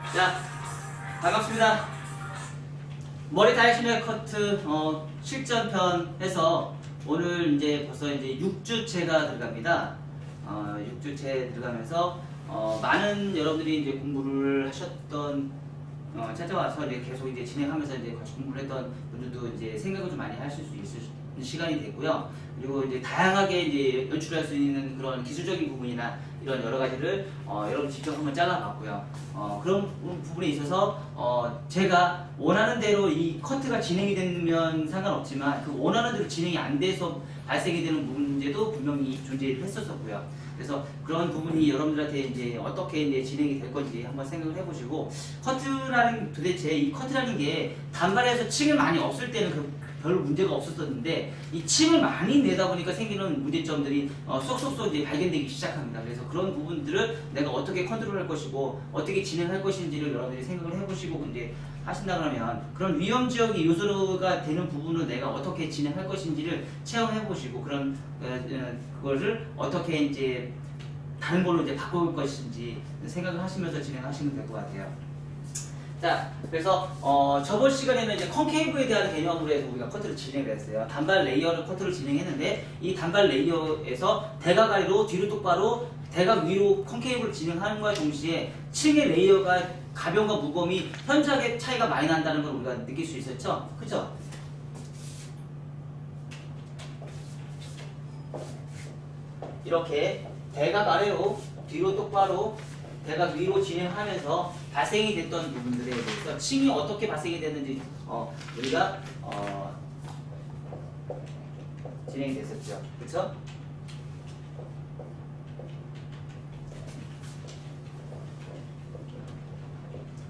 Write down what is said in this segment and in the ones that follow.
자, 반갑습니다. 머리 다이신의 커트 실전편에서 오늘 이제 벌써 이제 6주째가 들어갑니다. 6주째 들어가면서 많은 여러분들이 이제 공부를 하셨던 찾아와서 이제 계속 이제 진행하면서 이제 같이 공부를 했던 분들도 이제 생각을 좀 많이 하실 수 있을 시간이 됐고요. 그리고 이제 다양하게 이제 연출할 수 있는 그런 기술적인 부분이나 이런 여러 가지를 여러분 직접 한번 잘라봤고요. 그런 부분에 있어서 제가 원하는 대로 이 커트가 진행이 되면 상관없지만 그 원하는 대로 진행이 안 돼서 발생이 되는 문제도 분명히 존재했었고요. 그래서 그런 부분이 여러분들한테 이제 어떻게 이제 진행이 될 건지 한번 생각을 해보시고, 커트라는 도대체 이 커트라는 게 단발에서 층이 많이 없을 때는 별 문제가 없었었는데 이 층을 많이 내다 보니까 생기는 문제점들이 쏙쏙쏙 이제 발견되기 시작합니다. 그래서 그런 부분들을 내가 어떻게 컨트롤할 것이고 어떻게 진행할 것인지를 여러분들이 생각을 해보시고 이제 하신다 그러면 그런 위험 지역이 요소가 되는 부분을 내가 어떻게 진행할 것인지를 체험해 보시고 그런 그거를 어떻게 이제 다른 걸로 이제 바꿀 것인지 생각을 하시면서 진행하시면 될 것 같아요. 자, 그래서 저번 시간에는 이제 컨케이브에 대한 개념으로 해서 우리가 커트를 진행을 했어요. 단발 레이어를 커트를 진행했는데 이 단발 레이어에서 대각 아래로 뒤로 똑바로 대각 위로 컨케이브를 진행하는 것과 동시에 층의 레이어가 가벼움과 무거움이 현저하게 차이가 많이 난다는 걸 우리가 느낄 수 있었죠? 그죠? 이렇게 대각 아래로 뒤로 똑바로 대각 위로 진행하면서 발생이 됐던 부분들에 대해서 층이 어떻게 발생이 됐는지 우리가 진행이 됐었죠. 그렇죠?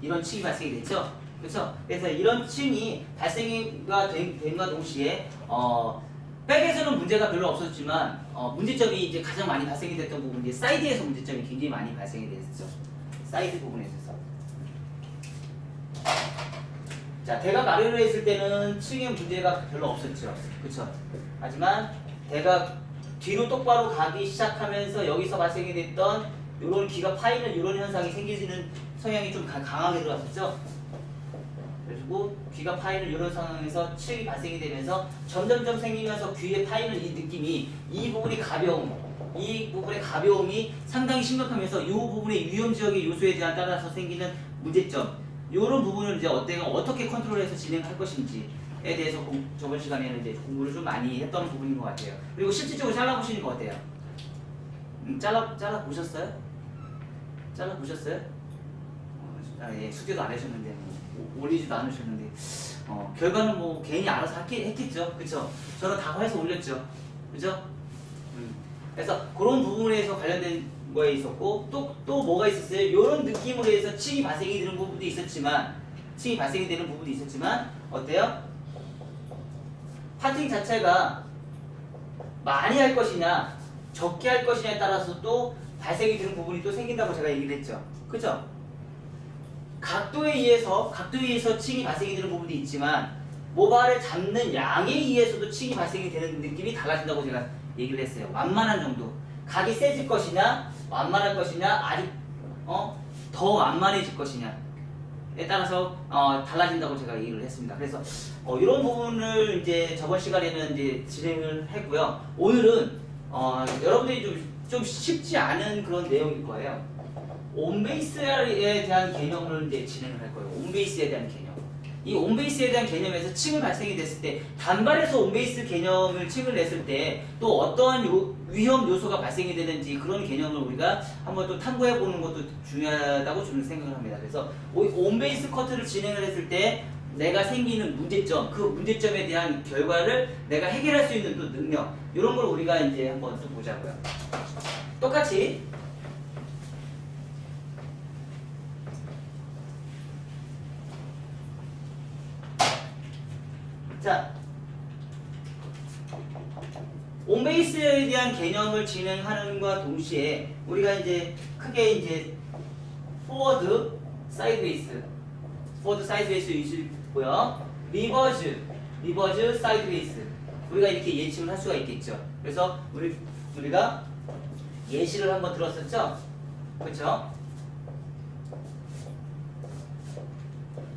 이런 층이 발생이 됐죠. 그렇죠? 그래서 이런 층이 발생이가 된과 동시에 백에서는 문제가 별로 없었지만 문제점이 이제 가장 많이 발생이 됐던 부분이 이제 사이드에서 문제점이 굉장히 많이 발생이 됐었죠. 사이드 부분에 있어서. 자, 대각 아래로 했을 때는 층의 문제가 별로 없었죠. 그렇죠? 하지만 대각 뒤로 똑바로 가기 시작하면서 여기서 발생이 됐던 이런 귀가 파이는 이런 현상이 생기는 성향이 좀 강하게 들어왔었죠. 그리고 귀가 파이는 이런 상황에서 층이 발생이 되면서 점점점 생기면서 귀에 파이는 이 느낌이 이 부분이 이 부분의 가벼움이 상당히 심각하면서 이 부분의 위험 지역의 요소에 대한 따라서 생기는 문제점, 이런 부분을 이제 어떻게 컨트롤해서 진행할 것인지에 대해서 저번 시간에는 이제 공부를 좀 많이 했던 부분인 것 같아요. 그리고 실질적으로 잘라보시는 거 어때요? 잘라보셨어요? 잘라보셨어요? 예, 숙제도 안 하셨는데 올리지도 않으셨는데 결과는 뭐 개인이 알아서 했겠죠. 그쵸? 저는 다 해서 올렸죠. 그죠? 그래서 그런 부분에서 관련된 거에 있었고 또 뭐가 있었어요? 이런 느낌으로 해서 층이 발생이 되는 부분도 있었지만 어때요? 파팅 자체가 많이 할 것이냐 적게 할 것이냐에 따라서 또 발생이 되는 부분이 또 생긴다고 제가 얘기를 했죠. 그죠? 각도에 의해서 층이 발생이 되는 부분도 있지만 모발을 잡는 양에 의해서도 층이 발생이 되는 느낌이 달라진다고 제가 얘기를 했어요. 완만한 정도. 각이 세질 것이냐 완만할 것이냐 아직 더 완만해질 것이냐에 따라서 달라진다고 제가 얘기를 했습니다. 그래서 이런 부분을 이제 저번 시간에는 이제 진행을 했고요. 오늘은 여러분들이 좀 쉽지 않은 그런 내용일 거예요. 온베이스에 대한 개념을 이제 진행을 할 거예요. 온베이스에 대한 개념. 이 온베이스에 대한 개념에서 층이 발생이 됐을 때 단발에서 온베이스 개념을 층을 냈을 때 또 어떠한 위험 요소가 발생이 되는지 그런 개념을 우리가 한번 또 탐구해 보는 것도 중요하다고 저는 생각을 합니다. 그래서 온베이스 커트를 진행을 했을 때 내가 생기는 문제점, 그 문제점에 대한 결과를 내가 해결할 수 있는 또 능력, 이런 걸 우리가 이제 한번 또 보자고요. 똑같이 자, 온베이스에 대한 개념을 진행하는 것과 동시에 우리가 이제 크게 이제 포워드, 사이드웨이스 있고요. 리버즈, 사이드웨이스. 우리가 이렇게 예측을 할 수가 있겠죠. 그래서 우리가 예시를 한번 들었었죠. 그렇죠?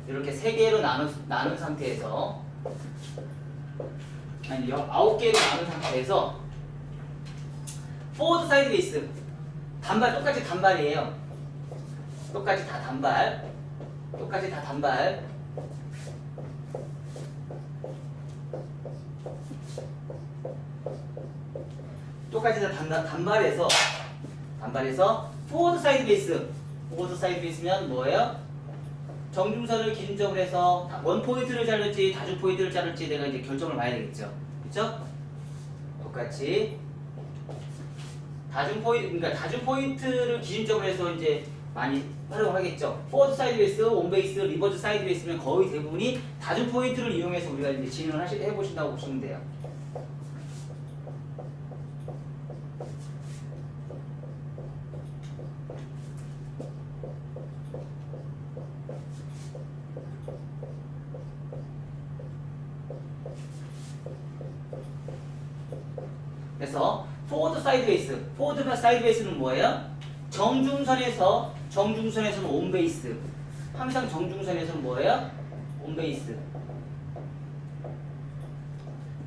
이렇게 3개로 나눈 상태에서 아니 9개로 나눈 상태에서 포워드 사이드 베이스 단발 똑같이 단발이에요. 똑같이 다 단발. 똑같이 다 단발. 똑같이 다 단발에서 포워드 사이드 베이스. 포워드 사이드 베이스면 뭐예요? 정중선을 기준점으로 해서 원 포인트를 자를지 다중 포인트를 자를지 내가 이제 결정을 봐야 되겠죠. 그렇죠? 똑같이 다중 포인트를 기준점으로 해서 이제 많이 활용을 하겠죠. 포워드 사이드 베이스, 온 베이스, 리버스 사이드 베이스면 거의 대부분이 다중 포인트를 이용해서 우리가 이제 진행을 해보신다고 보시면 돼요. 그래서 포워드 사이드 베이스는 뭐예요? 정중선에서는 온 베이스. 항상 정중선에서는 뭐예요? 온 베이스.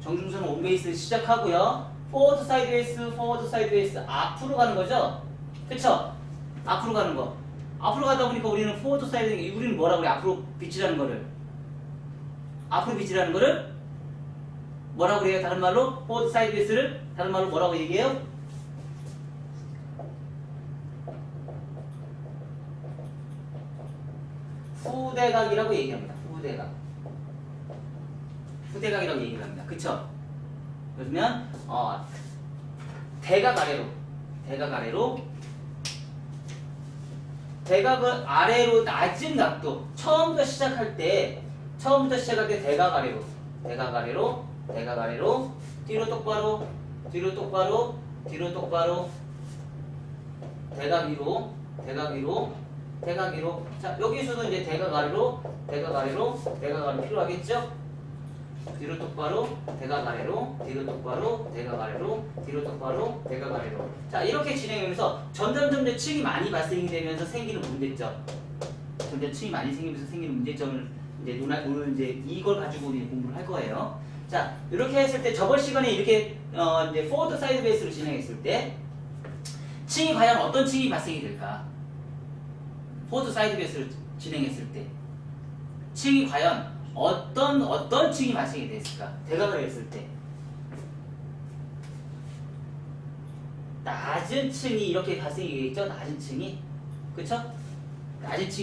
정중선은 온 베이스 시작하고요. 포워드 사이드 베이스 앞으로 가는 거죠? 그쵸? 앞으로 가는 거. 앞으로 가다 보니까 우리는 포워드 사이드 베이스, 우리는 뭐라고 그래? 앞으로 빗질하는 거를 뭐라고 그래요? 다른 말로 포워드 사이드 베이스를 다른 말로 뭐라고 얘기해요? 후대각이라고 얘기합니다. 후대각이라고 얘기를 합니다. 그쵸? 그러면 대각을 아래로 낮은 각도. 처음부터 시작할 때 대각 아래로 뒤로 똑바로 대각 위로. 자, 여기서도 이제 대각 아래로 필요하겠죠? 뒤로 똑바로 대각 아래로. 자, 이렇게 진행하면서 점점 층이 많이 발생이 되면서 생기는 문제점. 문제점을 이제 오늘 이제 이걸 가지고 우리 공부를 할 거예요. 자, 이렇게 했을 때 저번 시간에 이렇게 이제 포워드 사이드 베이스로 진행했을 때 층이 과연 어떤 층이 발생이 될까? 포워드 사이드 베이스를 진행했을 때 층이 과연 어떤 층이 발생이 됐을까? 대각을 했을 때 낮은 층이 이렇게 발생이 되겠죠? 낮은 층이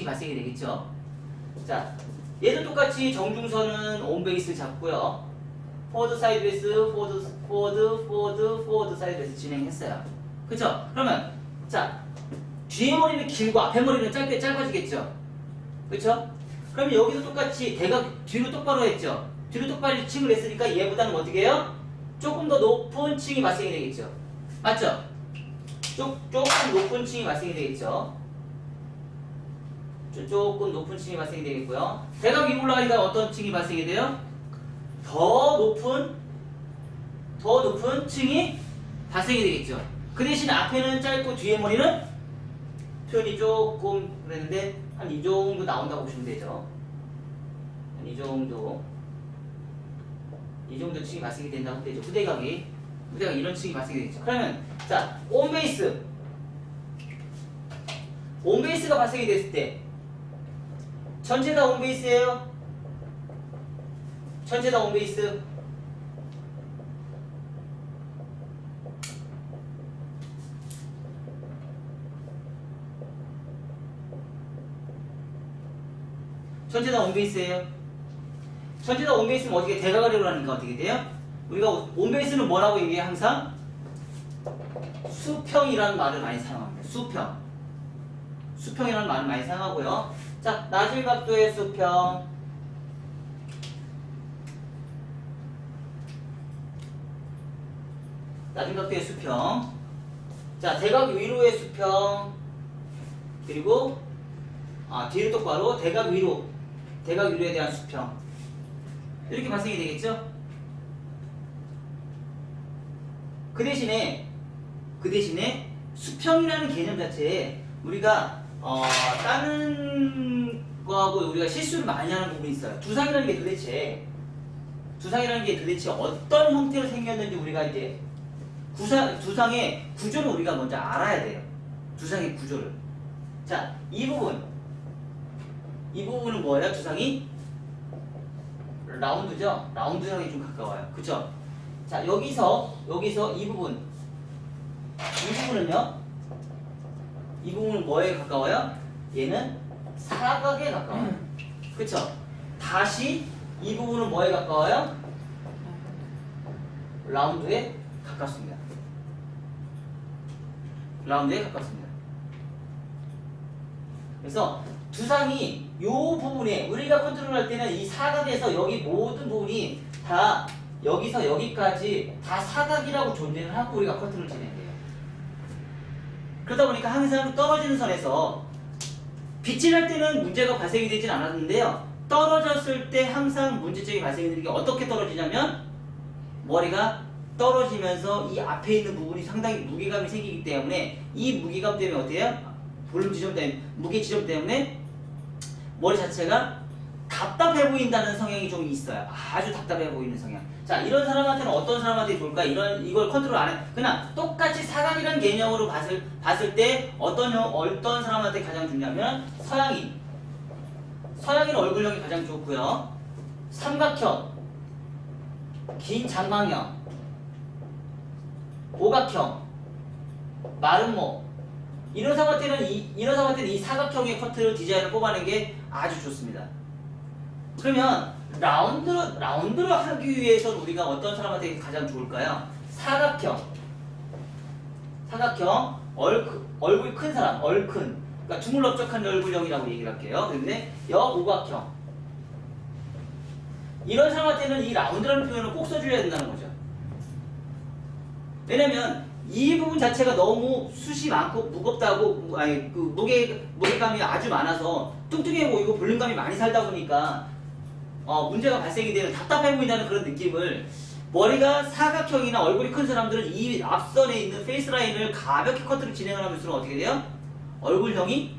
발생이 되겠죠? 자, 얘도 똑같이 정중선은 온 베이스 잡고요. 포워드 사이드 베이스, 포워드 사이드 베이스 진행했어요. 그쵸? 그러면 자, 뒤에 머리는 길고 앞에 머리는 짧아지겠죠? 그쵸? 그러면 여기도 똑같이 대각 뒤로 똑바로 했죠? 뒤로 똑바로 층을 했으니까 얘보다는 어떻게 해요? 조금 더 높은 층이 발생이 되겠죠? 맞죠? 조금 높은 층이 발생이 되겠죠? 조금 높은 층이 발생이 되겠고요. 대각 위로 올라가니까 어떤 층이 발생이 돼요? 더 높은 층이 발생이 되겠죠. 그 대신 앞에는 짧고 뒤에 머리는 표현이 조금 그랬는데 한 이 정도 나온다고 보시면 되죠. 한 이 정도 층이 발생이 된다고 되죠. 후대각이 이런 층이 발생이 되겠죠. 그러면 자, 온 베이스가 발생이 됐을 때 전체 다 온 베이스예요. 전체 다 온 베이스. 전체 다 온 베이스예요. 전체 다 온 베이스면 어떻게 대각아래로 하니까 어떻게 돼요? 우리가 온 베이스는 뭐라고 얘기해? 항상 수평이라는 말을 많이 사용합니다. 수평이라는 말을 많이 사용하고요. 자, 낮은 각도의 수평. 낮은 각도의 수평. 자, 대각 위로의 수평. 그리고 뒤로 똑바로 대각 위로에 대한 수평. 이렇게 발생이 되겠죠? 그 대신에 수평이라는 개념 자체에 우리가 다른 거 거하고 우리가 실수를 많이 하는 부분이 있어요. 두상이라는 게 도대체 어떤 형태로 생겼는지 우리가 이제 두상의 구조를 우리가 먼저 알아야 돼요. 두상의 구조를. 자, 이 부분은 뭐예요? 두상이 라운드죠? 라운드형이 좀 가까워요. 그쵸? 자, 여기서 이 부분은 뭐에 가까워요? 얘는 사각에 가까워요. 그쵸? 다시 이 부분은 뭐에 가까워요? 라운드에 가깝습니다. 그래서 두상이 요 부분에 우리가 컨트롤할 때는 이 사각에서 여기 모든 부분이 다 여기서 여기까지 다 사각이라고 존재를 하고 우리가 컨트롤을 진행해요. 그러다 보니까 항상 떨어지는 선에서 빛이 날 때는 문제가 발생이 되진 않았는데요. 떨어졌을 때 항상 문제점이 발생이 되는 게 어떻게 떨어지냐면 머리가 떨어지면서 이 앞에 있는 부분이 상당히 무게감이 생기기 때문에 이 무게감 때문에 어때요? 볼륨 지점 때문에, 무게 지점 때문에 머리 자체가 답답해 보인다는 성향이 좀 있어요. 아주 답답해 보이는 성향. 자, 이런 사람한테는 어떤 사람한테 좋을까? 이걸 컨트롤 안 해. 그냥 똑같이 사각이라는 개념으로 봤을 때 어떤 사람한테 가장 좋냐면 서양인 얼굴형이 가장 좋고요. 삼각형, 긴 장방형, 오각형, 마른 목. 이런 사람한테는 이 사각형의 커트 디자인을 뽑아낸 게 아주 좋습니다. 그러면 라운드를 하기 위해서는 우리가 어떤 사람한테 가장 좋을까요? 사각형, 얼굴이 큰 사람, 그러니까 두물럭적한 얼굴형이라고 얘기를 할게요. 그런데 여오각형, 이런 사람한테는 이 라운드라는 표현을 꼭 써줘야 된다는 거죠. 왜냐면 이 부분 자체가 너무 숱이 많고 무겁다고, 무게감이 아주 많아서 뚱뚱해 보이고 볼륨감이 많이 살다 보니까 문제가 발생이 되는, 답답해 보인다는 그런 느낌을, 머리가 사각형이나 얼굴이 큰 사람들은 이 앞선에 있는 페이스 라인을 가볍게 커트를 진행을 하면서 어떻게 돼요? 얼굴형이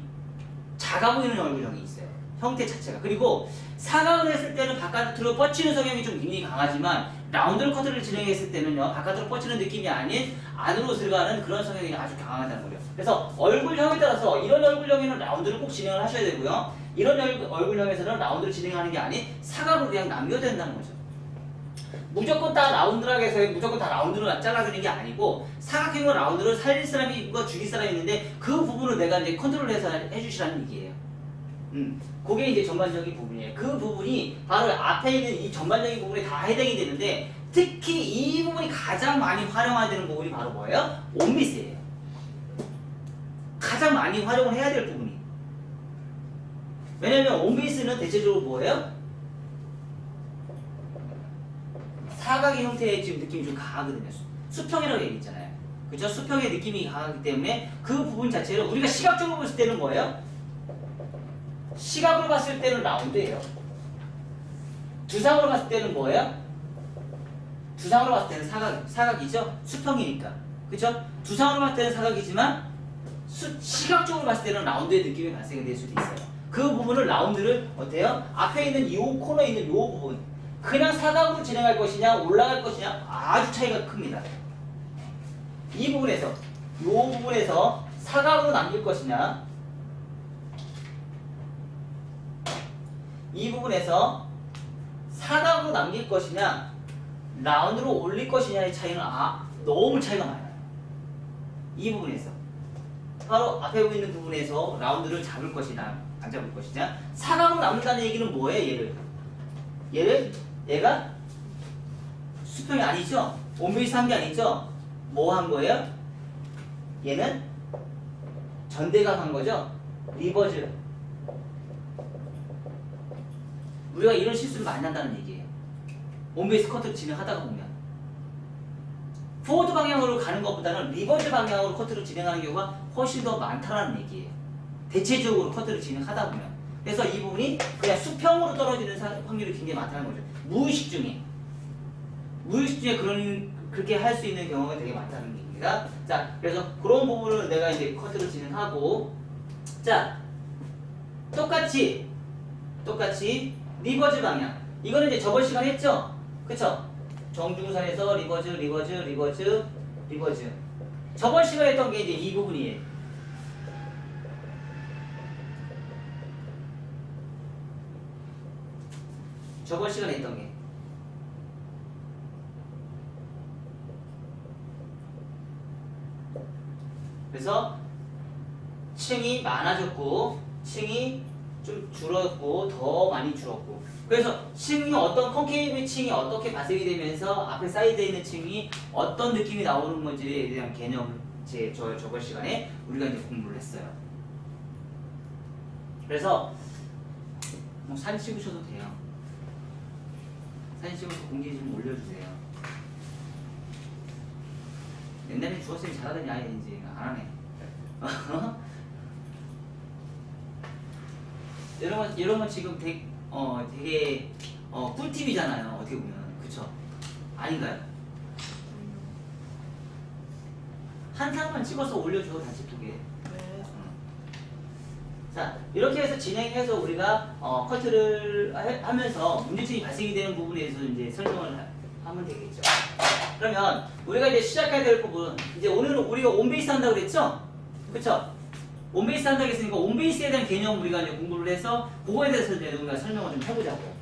작아 보이는 얼굴형이 있어요. 형태 자체가. 그리고 사각을 했을 때는 바깥으로 뻗치는 성향이 좀 굉장히 강하지만 라운드 커트를 진행했을 때는요, 바깥으로 뻗치는 느낌이 아닌 안으로 들어가는 그런 성향이 아주 강하다는 거죠. 그래서 얼굴형에 따라서 이런 얼굴형에는 라운드를 꼭 진행을 하셔야 되고요, 이런 얼굴형에서는 라운드를 진행하는 게 아닌 사각으로 그냥 남겨야 된다는 거죠. 무조건 다 라운드라고 해서 무조건 다 라운드로 잘라주는 게 아니고, 사각형과 라운드를 살릴 사람이 있고 죽일 사람이 있는데 그 부분을 내가 이제 컨트롤해서 해주시라는 얘기예요. 그게 이제 전반적인 부분이에요. 그 부분이 바로 앞에 있는 이 전반적인 부분에 다 해당이 되는데, 특히 이 부분이 가장 많이 활용되는 부분이 바로 뭐예요? 온미스예요. 가장 많이 활용을 해야 될 부분이. 왜냐면 온미스는 대체적으로 뭐예요? 사각의 형태의 지금 느낌이 좀 강하거든요. 수평이라고 얘기했잖아요. 그죠? 수평의 느낌이 강하기 때문에 그 부분 자체를 우리가 시각적으로 봤을 때는 뭐예요? 시각으로 봤을 때는 라운드예요. 두상으로 봤을 때는 뭐예요? 두상으로 봤을 때는 사각이죠? 수평이니까. 그죠? 두상으로 봤을 때는 사각이지만 시각적으로 봤을 때는 라운드의 느낌이 발생될 수도 있어요. 그 부분을 라운드를 어때요? 앞에 있는 이 코너에 있는 이 부분, 그냥 사각으로 진행할 것이냐 올라갈 것이냐 아주 차이가 큽니다. 이 부분에서 사각으로 남길 것이냐, 이 부분에서 사각으로 남길 것이냐 라운드로 올릴 것이냐의 차이는 너무 차이가 많아요. 이 부분에서 바로 앞에 보이는 부분에서 라운드를 잡을 것이냐 안 잡을 것이냐. 사각으로 남는다는 얘기는 뭐예요? 얘가 수평이 아니죠? 온베이스 한 게 아니죠? 뭐 한 거예요? 얘는 전대각 한 거죠? 리버즈. 우리가 이런 실수를 많이 한다는 얘기예요. 온베이스 커트를 진행하다가 보면 포워드 방향으로 가는 것보다는 리버즈 방향으로 커트를 진행하는 경우가 훨씬 더 많다는 얘기예요. 대체적으로 커트를 진행하다 보면. 그래서 이 부분이 그냥 수평으로 떨어지는 확률이 굉장히 많다는 거죠. 무의식 중에 그렇게 할 수 있는 경우가 되게 많다는 얘기입니다. 자, 그래서 그런 부분을 내가 이제 커트를 진행하고, 자, 똑같이 똑같이 리버즈 방향. 이거는 이제 저번 시간에 했죠? 그쵸? 정중선에서 리버즈, 리버즈, 리버즈, 리버즈. 저번 시간에 했던 게 이제 이 부분이에요. 저번 시간에 했던 게. 그래서 층이 많아졌고 층이 좀 줄었고 더 많이 줄었고, 그래서 층이 어떤 콘케이브 층이 어떻게 발생이 되면서 앞에 사이드에 있는 층이 어떤 느낌이 나오는 건지에 대한 개념 저번 시간에 우리가 이제 공부를 했어요. 그래서 뭐 사진 찍으셔도 돼요. 사진 찍어서 공지 좀 올려주세요. 옛날에 주어쌤이 잘하더니 아예 이제 안 하네. 이런 건 지금 되게 꿀팁이잖아요. 어떻게 보면. 그쵸? 아닌가요? 한 사람만 찍어서 올려줘. 다시 두 개. 자, 이렇게 해서 진행해서 우리가 커트를 하면서 문제점이 발생이 되는 부분에 대해서 이제 설명을 하면 되겠죠. 그러면 우리가 이제 시작해야 될 부분, 이제 오늘은 우리가 온베이스 한다고 그랬죠? 그쵸? 온베이스 한다고 했으니까 온베이스에 대한 개념 우리가 이제 공부를 해서 그거에 대해서 이제 우리가 설명을 좀 해보자고.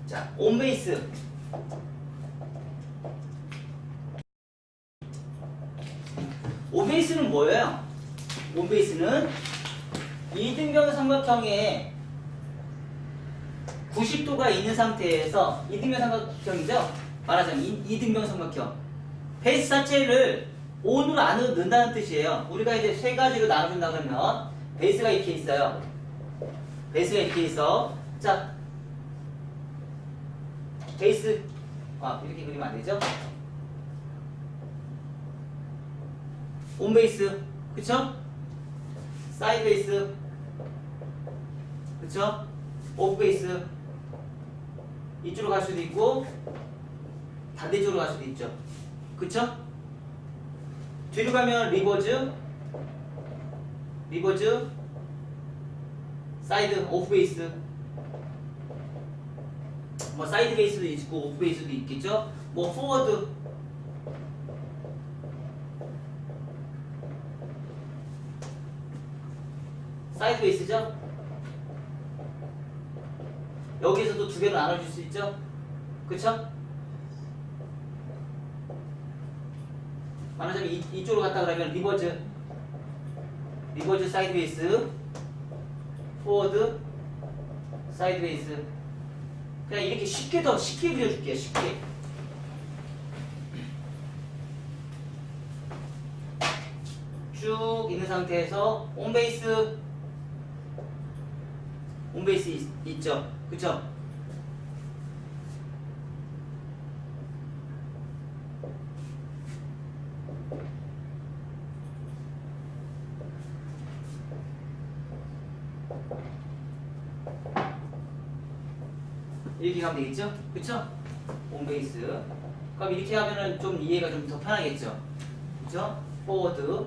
자, 온베이스. 온베이스는 뭐예요? 온베이스는 이등변 삼각형에 90도가 있는 상태에서, 이등변 삼각형이죠? 말하자면 이등변 삼각형. 베이스 자체를 온으로 안 넣는다는 뜻이에요. 우리가 이제 세 가지로 나눠준다 그러면 베이스가 이렇게 있어요. 베이스가 이렇게 있어. 자, 베이스, 이렇게 그리면 안 되죠? 온 베이스, 그쵸? 사이드 베이스, 그쵸? 오프 베이스. 이쪽으로 갈 수도 있고 반대쪽으로 갈 수도 있죠. 그쵸? 뒤로 가면 리버즈, 리버즈, 사이드, 오프 베이스. 뭐 사이드 베이스도 있고 오프 베이스도 있겠죠. 뭐 포워드, 사이드 베이스죠. 여기서도 두 개로 나눠줄 수 있죠. 그쵸? 말하자면 이쪽으로 갔다 그러면 리버즈, 리버즈 사이드 베이스, 포워드, 사이드 베이스. 그냥 이렇게 쉽게 더 쉽게 그려줄게요. 쉽게. 쭉 있는 상태에서 온베이스, 온베이스 있죠. 그쵸? 이렇게 가면 되겠죠? 그쵸? 온베이스. 그럼 이렇게 하면은 좀 이해가 좀 더 편하겠죠? 그쵸? 포워드,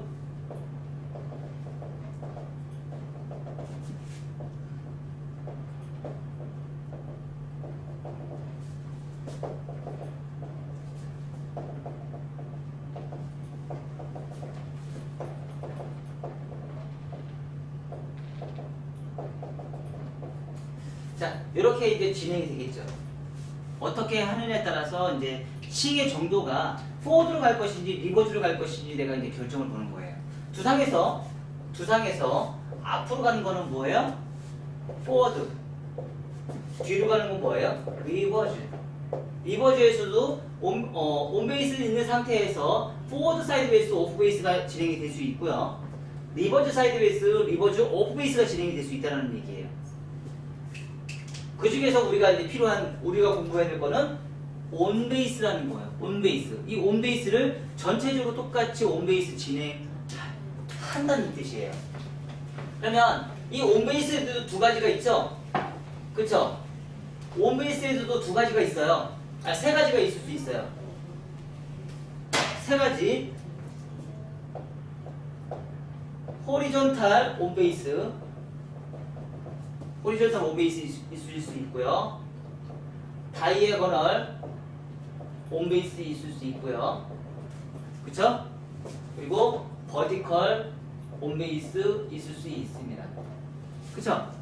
자, 이렇게 이제 진행이 되겠죠. 어떻게 하느냐에 따라서 이제 층의 정도가 포워드로 갈 것인지 리버즈로 갈 것인지 내가 이제 결정을 보는 거예요. 두상에서 앞으로 가는 거는 뭐예요? 포워드. 뒤로 가는 건 뭐예요? 리버즈. 리버즈에서도 온베이스 있는 상태에서 포워드 사이드 베이스, 오프 베이스가 진행이 될 수 있고요. 리버즈 사이드 베이스, 리버즈 오프 베이스가 진행이 될 수 있다는 얘기예요. 그 중에서 우리가 이제 필요한, 우리가 공부해야 될 거는 온베이스라는 거예요. 온베이스. 이 온베이스를 전체적으로 똑같이 온베이스 진행한다는 뜻이에요. 그러면 이 온베이스에도 두 가지가 있죠? 그쵸? 온베이스에도 두 가지가 있어요. 세 가지가 있을 수 있어요. 세 가지. 호리존탈 온베이스. 호리존탈 온베이스 있을 수 있고요. 다이애고널 온베이스 있을 수 있고요. 그쵸? 그리고 버티컬 온베이스 있을 수 있습니다. 그쵸?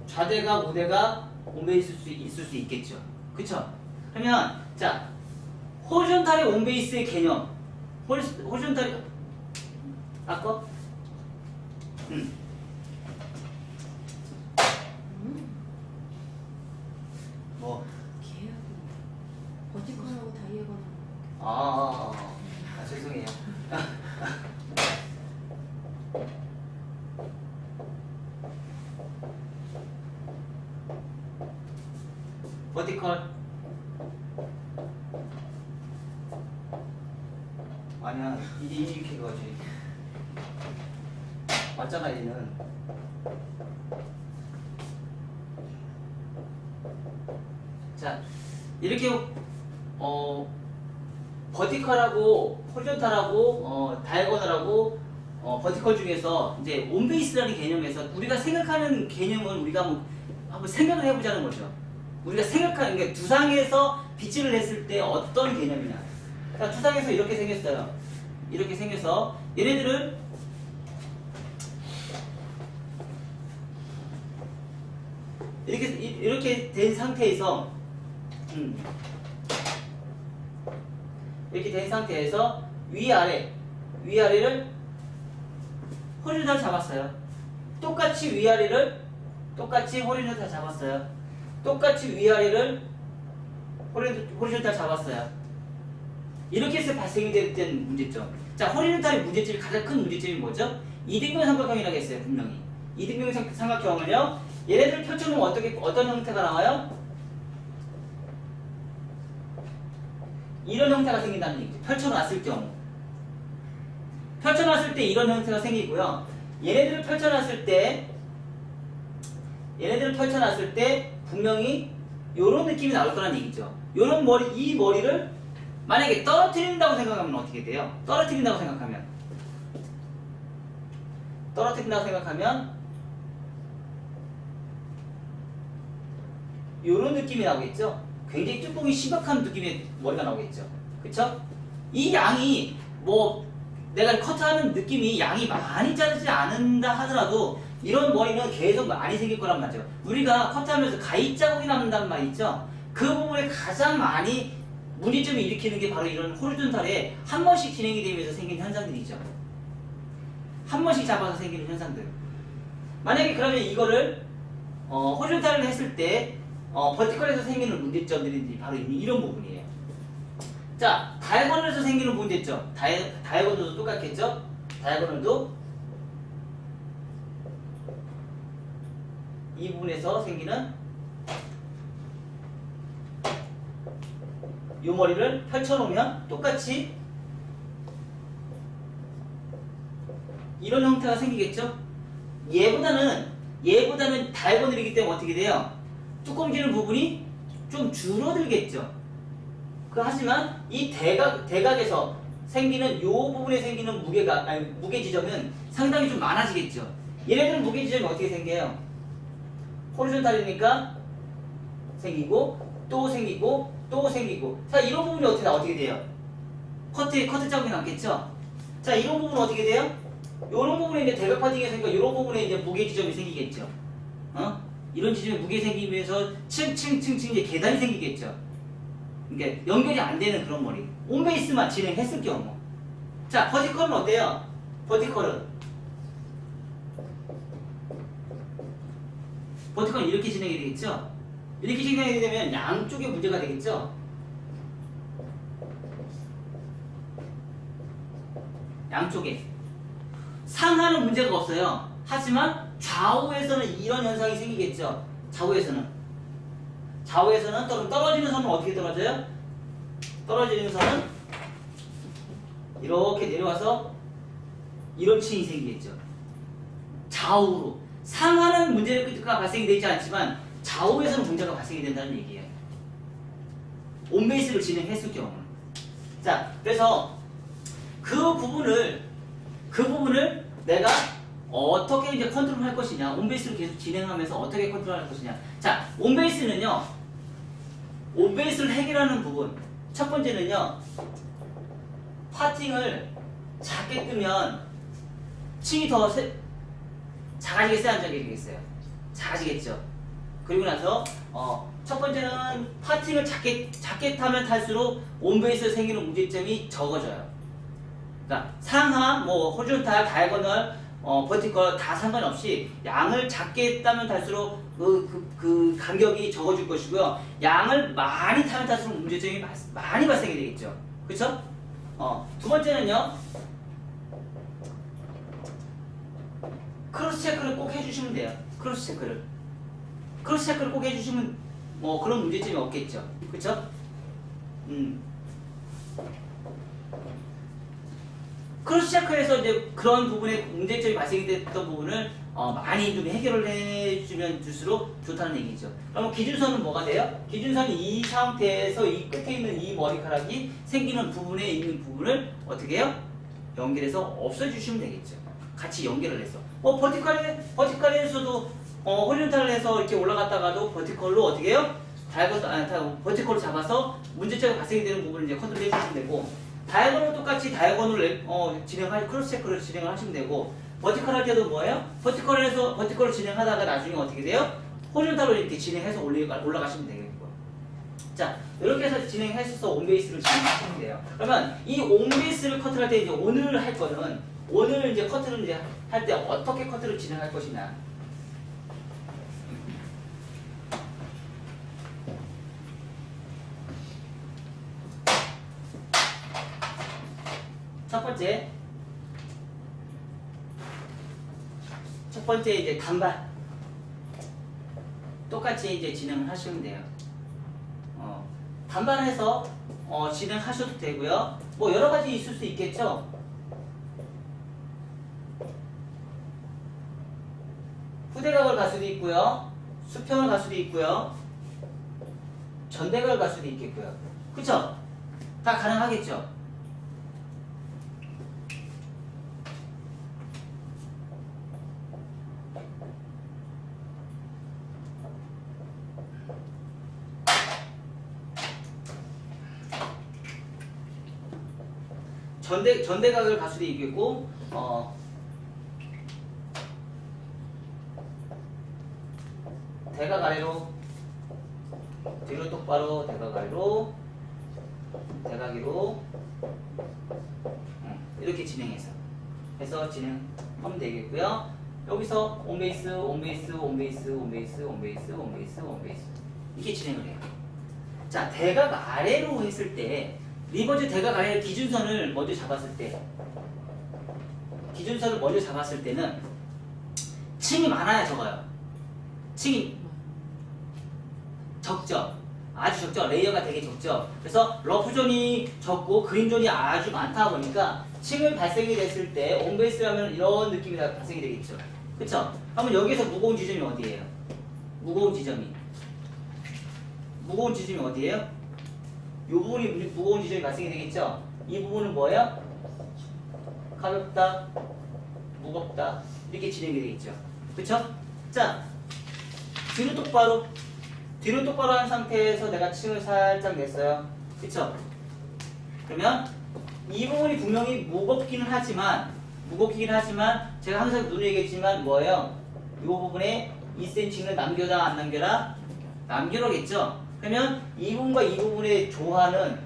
좌대가 우대가 온베이스 있을 수 있겠죠. 그쵸? 그러면 자 호리존탈의 온베이스의 개념. 호리존탈이 아까 뭐 계약은 버티컬하고 다이애고널. 죄송해요. 버티컬 아니야 이렇게 가지 맞잖아 얘는. 자 이렇게 버티컬하고 호리존탈하고 다이애고널하고 버티컬 중에서 이제 온베이스라는 개념에서 우리가 생각하는 개념은 우리가 한번 생각을 해보자는 거죠. 우리가 생각하는 게 두상에서 비치를 했을 때 어떤 개념이냐. 자, 두상에서 이렇게 생겼어요. 이렇게 생겨서 얘네들을 이렇게 된 상태에서 이렇게 된 상태에서 위아래를 호리존탈 잡았어요. 똑같이 위아래를 똑같이 호리존탈 잡았어요. 똑같이 위아래를 호리존탈 잡았어요. 이렇게 해서 발생이 된 문제점. 자, 호리존탈의 문제점이 가장 큰 문제점이 뭐죠? 이등변 삼각형이라고 했어요, 분명히. 이등변 삼각형을요, 얘네들 펼쳐놓으면 어떤 형태가 나와요? 이런 형태가 생긴다는 얘기죠. 펼쳐놨을 경우. 펼쳐놨을 때 이런 형태가 생기고요. 얘네들을 펼쳐놨을 때 분명히 이런 느낌이 나올 거란 얘기죠. 이 머리를 만약에 떨어뜨린다고 생각하면 어떻게 돼요? 떨어뜨린다고 생각하면 이런 느낌이 나오겠죠? 굉장히 뚜껑이 심각한 느낌의 머리가 나오겠죠. 그쵸? 이 양이 내가 커트하는 느낌이 양이 많이 자르지 않는다 하더라도 이런 머리는 계속 많이 생길 거란 말이죠. 우리가 커트하면서 가위 자국이 남는다는 말 있죠? 그 부분에 가장 많이 문제점을 일으키는 게 바로 이런 호리존탈에 한 번씩 진행이 되면서 생긴 현상들이죠. 한 번씩 잡아서 생기는 현상들. 만약에 그러면 이거를 호리존탈을 했을 때 버티컬에서 생기는 문제점들이 바로 이런 부분이에요. 자, 다이애고널에서 생기는 문제점. 다이애고널도 똑같겠죠? 다이애고널도 이 부분에서 생기는 이 머리를 펼쳐놓으면 똑같이 이런 형태가 생기겠죠? 얘보다는 다이애고널이기 때문에 어떻게 돼요? 두꺼워지는 부분이 좀 줄어들겠죠. 하지만 이 대각에서 생기는 이 부분에 생기는 무게 지점은 상당히 좀 많아지겠죠. 얘네들은 무게 지점이 어떻게 생겨요? 호리존탈이니까 생기고 또 생기고 또 생기고. 자, 이런 부분이 어떻게 돼요? 커트 자국이 남겠죠? 자, 이런 부분은 어떻게 돼요? 이런 부분에 이제 대각 파팅이 생기고 이런 부분에 이제 무게 지점이 생기겠죠. 이런 지점에 무게 생기면서 층 이제 계단이 생기겠죠. 그러니까 연결이 안 되는 그런 머리. 온베이스만 진행했을 경우. 자, 버티컬은 어때요? 버티컬은 버티컬은 이렇게 진행이 되겠죠? 이렇게 진행이 되면 양쪽에 문제가 되겠죠? 양쪽에. 상하는 문제가 없어요. 하지만 좌우에서는 이런 현상이 생기겠죠? 좌우에서는 떨어지는 선은 어떻게 떨어져요? 떨어지는 선은 이렇게 내려와서 이런 층이 생기겠죠. 좌우로. 상하는 문제가 발생이 되지 않지만 좌우에서는 문제가 발생이 된다는 얘기예요. 온베이스를 진행했을 경우는. 자, 그래서 그 부분을 내가 어떻게 이제 컨트롤할 것이냐, 온베이스를 계속 진행하면서 어떻게 컨트롤할 것이냐. 자, 온베이스는요, 온베이스를 해결하는 부분. 첫 번째는요, 파팅을 작게 뜨면 층이 더 작아지겠어요, 안 작아지겠어요? 작아지겠죠. 그리고 나서 첫 번째는 파팅을 작게 타면 탈수록 온베이스에 생기는 문제점이 적어져요. 그러니까 상하, 뭐 호리존탈, 다이아고널, 버티컬 다 상관없이 양을 작게 따면 탈수록 그 간격이 적어질 것이고요. 양을 많이 타면 탈수록 문제점이 많이 발생이 되겠죠. 그렇죠? 두 번째는요, 크로스 체크를 꼭 해주시면 돼요. 크로스 체크를 꼭 해주시면 뭐 그런 문제점이 없겠죠. 그렇죠? 크로스 체크에서 이제 그런 부분에 문제점이 발생이 됐던 부분을 많이 좀 해결을 해주면 줄수록 좋다는 얘기죠. 그럼 기준선은 뭐가 돼요? 기준선이 이 상태에서 이 끝에 있는 이 머리카락이 생기는 부분에 있는 부분을 어떻게 해요? 연결해서 없애주시면 되겠죠. 같이 연결을 해서. 버티컬에서도 호리존탈을 해서 이렇게 올라갔다가도 버티컬로 어떻게 해요? 버티컬로 잡아서 문제점이 발생이 되는 부분을 이제 컨트롤 해주시면 되고, 다이아고널 똑같이 다이아고널을 크로스 체크를 진행을 하시면 되고, 버티컬 할 때도 뭐예요? 버티컬을 진행하다가 나중에 어떻게 돼요? 호리존탈로 이렇게 진행해서 올라가시면 되겠고. 자, 이렇게 해서 진행해서 온베이스를 진행하시면 돼요. 그러면 이 온베이스를 커트할 때 이제 오늘 이제 커트를 이제 할 때 어떻게 커트를 진행할 것이냐. 첫 번째 이제 단발 똑같이 이제 진행을 하시면 돼요. 단발해서 진행하셔도 되고요. 뭐 여러 가지 있을 수 있겠죠. 후대각을 갈 수도 있고요, 수평을 갈 수도 있고요, 전대각을 갈 수도 있겠고요. 그쵸? 다 가능하겠죠. 전대각을 갈 수도 있겠고, 대각 아래로, 뒤로 똑바로, 대각 아래로, 대각 위로, 이렇게 진행해서 진행하면 되겠고요. 여기서 온베이스 이렇게 진행을 해요. 자, 대각 아래로 했을 때, 리버즈 대각 아래 기준선을 먼저 잡았을 때는 층이 많아야 적어요. 층이 적죠. 아주 적죠. 레이어가 되게 적죠. 그래서 러프존이 적고 그린존이 아주 많다 보니까 층을 발생이 됐을 때 온베이스라면 이런 느낌이 발생이 되겠죠. 그쵸? 그러면 여기서 무거운 지점이 어디예요? 무거운 지점이 어디예요? 이 부분이 무거운 지점이 발생이 되겠죠? 이 부분은 뭐예요? 가볍다, 무겁다, 이렇게 진행이 되겠죠. 그쵸? 자, 뒤로 똑바로 한 상태에서 내가 층을 살짝 냈어요. 그쵸? 그러면 이 부분이 분명히 무겁기는 하지만 제가 항상 눈에 얘기했지만 뭐예요? 이 부분에 2cm는 남겨라 안 남겨라? 남겨라겠죠? 그러면 이 부분과 이 부분의 조화는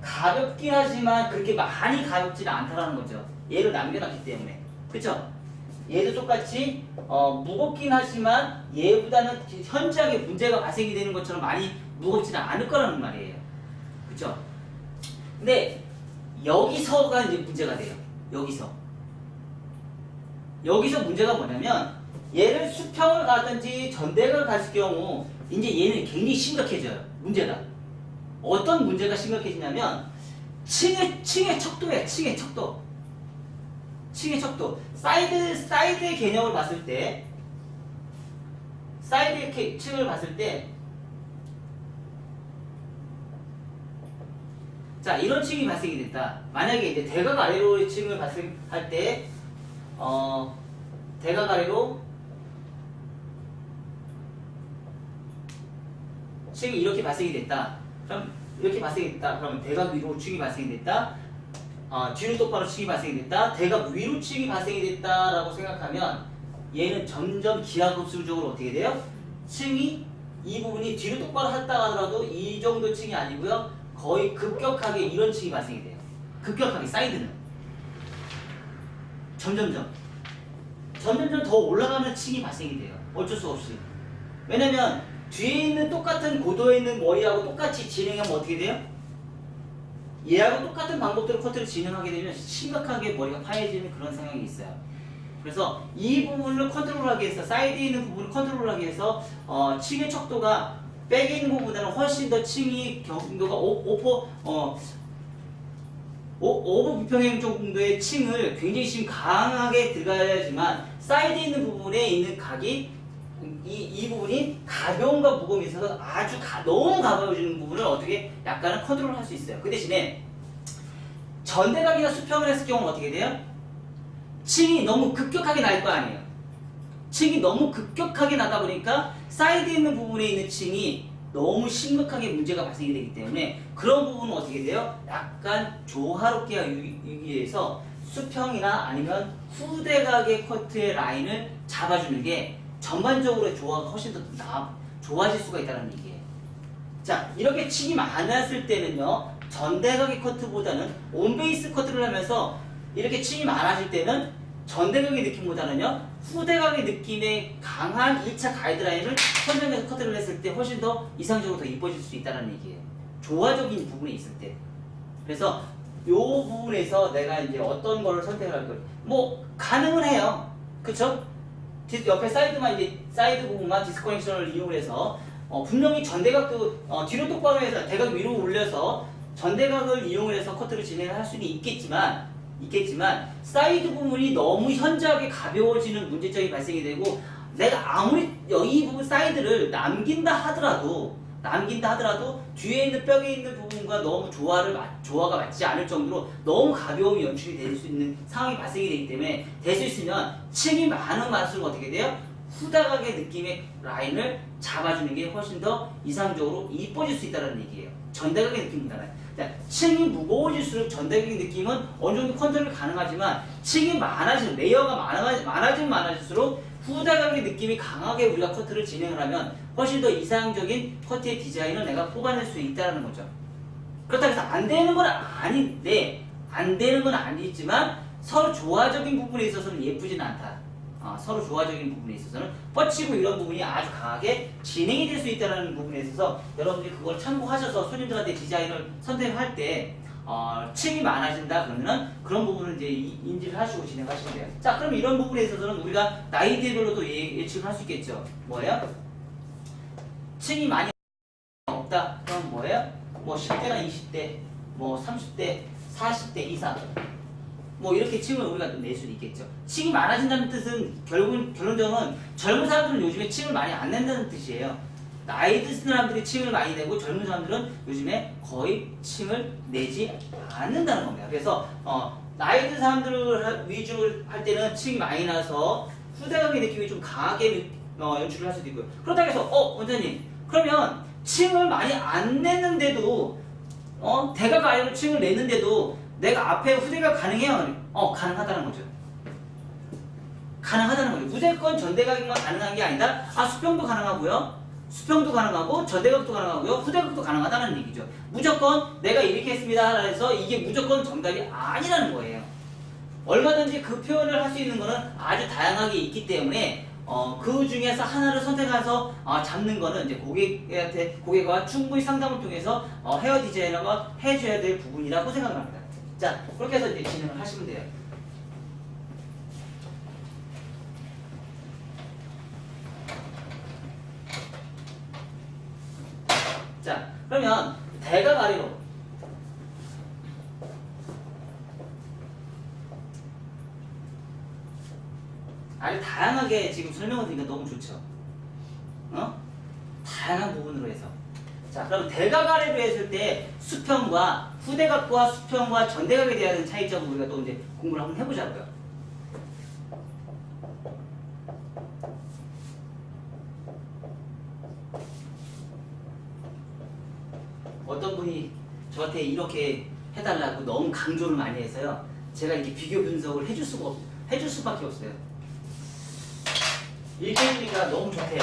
가볍긴 하지만 그렇게 많이 가볍지는 않다라는 거죠. 얘를 남겨놨기 때문에. 그쵸? 얘도 똑같이 무겁긴 하지만 얘보다는 현저하게 문제가 발생이 되는 것처럼 많이 무겁지는 않을 거라는 말이에요. 그쵸? 근데 여기서가 이제 문제가 돼요. 여기서 문제가 뭐냐면 얘를 수평을 가든지 전대각을 갔을 경우 이제 얘는 굉장히 심각해져요. 문제가. 어떤 문제가 심각해지냐면 층의 척도예요. 층의 척도. 사이드의 개념을 봤을 때 사이드의 층을 봤을 때 자, 이런 층이 발생이 됐다. 만약에 이제 대각 아래로의 층을 발생할 때 대각 아래로 층이 이렇게 발생이 됐다. 그럼 이렇게 발생이 됐다. 그러면 대각 위로 층이 발생이 됐다. 뒤로 똑바로 층이 발생이 됐다. 대각 위로 층이 발생이 됐다라고 생각하면 얘는 점점 기하급수적으로 어떻게 돼요? 층이 이 부분이 뒤로 똑바로 했다 하더라도 이 정도 층이 아니고요. 거의 급격하게 이런 층이 발생이 돼요. 급격하게 사이드는 점점점 더 올라가는 층이 발생이 돼요. 어쩔 수 없이. 왜냐면 뒤에 있는 똑같은 고도에 있는 머리하고 똑같이 진행하면 어떻게 돼요? 얘하고 똑같은 방법대로 커트를 진행하게 되면 심각하게 머리가 파여지는 그런 상황이 있어요. 그래서 이 부분을 컨트롤하기 위해서 사이드에 있는 부분을 컨트롤하기 위해서 층의 척도가 백에 있는 부분보다는 훨씬 더 층이 경도가 오버 비평형 정도의 층을 굉장히 지금 강하게 들어가야지만 사이드에 있는 부분에 있는 각이 이 부분이 가벼움과 무거움이 있어서 아주 너무 가벼워지는 부분을 어떻게 약간은 컨트롤 할 수 있어요. 그 대신에 전대각이나 수평을 했을 경우는 어떻게 돼요? 층이 너무 급격하게 날 거 아니에요. 층이 너무 급격하게 나다 보니까 사이드에 있는 부분에 있는 층이 너무 심각하게 문제가 발생이 되기 때문에 그런 부분은 어떻게 돼요? 약간 조화롭게 하기 위해서 수평이나 아니면 후대각의 커트의 라인을 잡아주는 게 전반적으로 조화가 훨씬 더 좋아질 수가 있다는 얘기예요. 자, 이렇게 층이 많았을 때는요, 전대각의 커트보다는 온베이스 커트를 하면서 이렇게 층이 많아질 때는 전대각의 느낌보다는요, 후대각의 느낌의 강한 2차 가이드라인을 선정해서 커트를 했을 때 훨씬 더 이상적으로 더 이뻐질 수 있다는 얘기예요. 조화적인 부분이 있을 때. 그래서 이 부분에서 내가 이제 어떤 거를 선택을 할 거예요. 뭐, 가능은 해요. 그쵸? 옆에 사이드만 이제 사이드 부분만 디스커넥션을 이용해서 분명히 전대각도 뒤로 똑바로 해서 대각 위로 올려서 전대각을 이용해서 커트를 진행할 수는 있겠지만 사이드 부분이 너무 현저하게 가벼워지는 문제점이 발생이 되고 내가 아무리 이 부분 사이드를 남긴다 하더라도 뒤에 있는 벽에 있는 부분과 너무 조화가 맞지 않을 정도로 너무 가벼움이 연출이 될 수 있는 상황이 발생이 되기 때문에 될 수 있으면 층이 많은 갈수록 어떻게 돼요? 후다각의 느낌의 라인을 잡아주는 게 훨씬 더 이상적으로 이뻐질 수 있다는 얘기예요. 전대각의 느낌보다는. 층이 무거워질수록 전대각의 느낌은 어느 정도 컨트롤이 가능하지만 층이 많아지면 레이어가 많아질수록 후다각의 느낌이 강하게 우리가 커트를 진행을 하면 훨씬 더 이상적인 커트의 디자인을 내가 뽑아낼 수 있다는 거죠. 그렇다고 해서 안 되는 건 아니지만 서로 조화적인 부분에 있어서는 예쁘지는 않다. 서로 조화적인 부분에 있어서는 뻗치고 이런 부분이 아주 강하게 진행이 될 수 있다는 부분에 있어서 여러분들이 그걸 참고하셔서 손님들한테 디자인을 선택할 때 층이 많아진다 그러면은 그런 부분을 이제 인지를 하시고 진행하시면 돼요. 자, 그럼 이런 부분에 있어서는 우리가 나이대별로도 예측을 할 수 있겠죠. 뭐예요? 층이 많이 없다. 그럼 뭐예요? 뭐 10대나 20대, 뭐 30대, 40대 이상. 뭐 이렇게 층을 우리가 낼 수 있겠죠. 층이 많아진다는 뜻은 결론적으로는 젊은 사람들은 요즘에 층을 많이 안 낸다는 뜻이에요. 나이 든 사람들이 층을 많이 내고 젊은 사람들은 요즘에 거의 층을 내지 않는다는 겁니다. 그래서 나이 든 사람들을 위주로 할 때는 층이 많이 나서 후대각의 느낌이 좀 강하게 연출을 할 수도 있고요. 그렇다고 해서 원장님 그러면 층을 많이 안 냈는데도 대각 아래로 층을 냈는데도 내가 앞에 후대각 가능해요? 가능하다는 거죠. 무조건 전대각만 가능한 게 아니다. 수평도 가능하고요. 수평도 가능하고 전대각도 가능하고요. 후대각도 가능하다는 얘기죠. 무조건 내가 이렇게 했습니다. 해서 이게 무조건 정답이 아니라는 거예요. 얼마든지 그 표현을 할 수 있는 거는 아주 다양하게 있기 때문에 그 중에서 하나를 선택해서 잡는 거는 이제 고객과 충분히 상담을 통해서 헤어 디자이너가 해줘야 될 부분이라고 생각합니다. 자, 그렇게 해서 이제 진행을 하시면 돼요. 자, 그러면 대각 아래로 아주 다양하게 지금 설명을 드리니까 너무 좋죠. 다양한 부분으로 해서. 자, 그럼 대각 아래로 했을 때 수평과 후대각과 수평과 전대각에 대한 차이점을 우리가 또 이제 공부를 한번 해보자고요. 어떤 분이 저한테 이렇게 해달라고 너무 강조를 많이 해서요. 제가 이렇게 비교 분석을 해줄 수밖에 없어요. 이렇게 해주니까 너무 좋대요.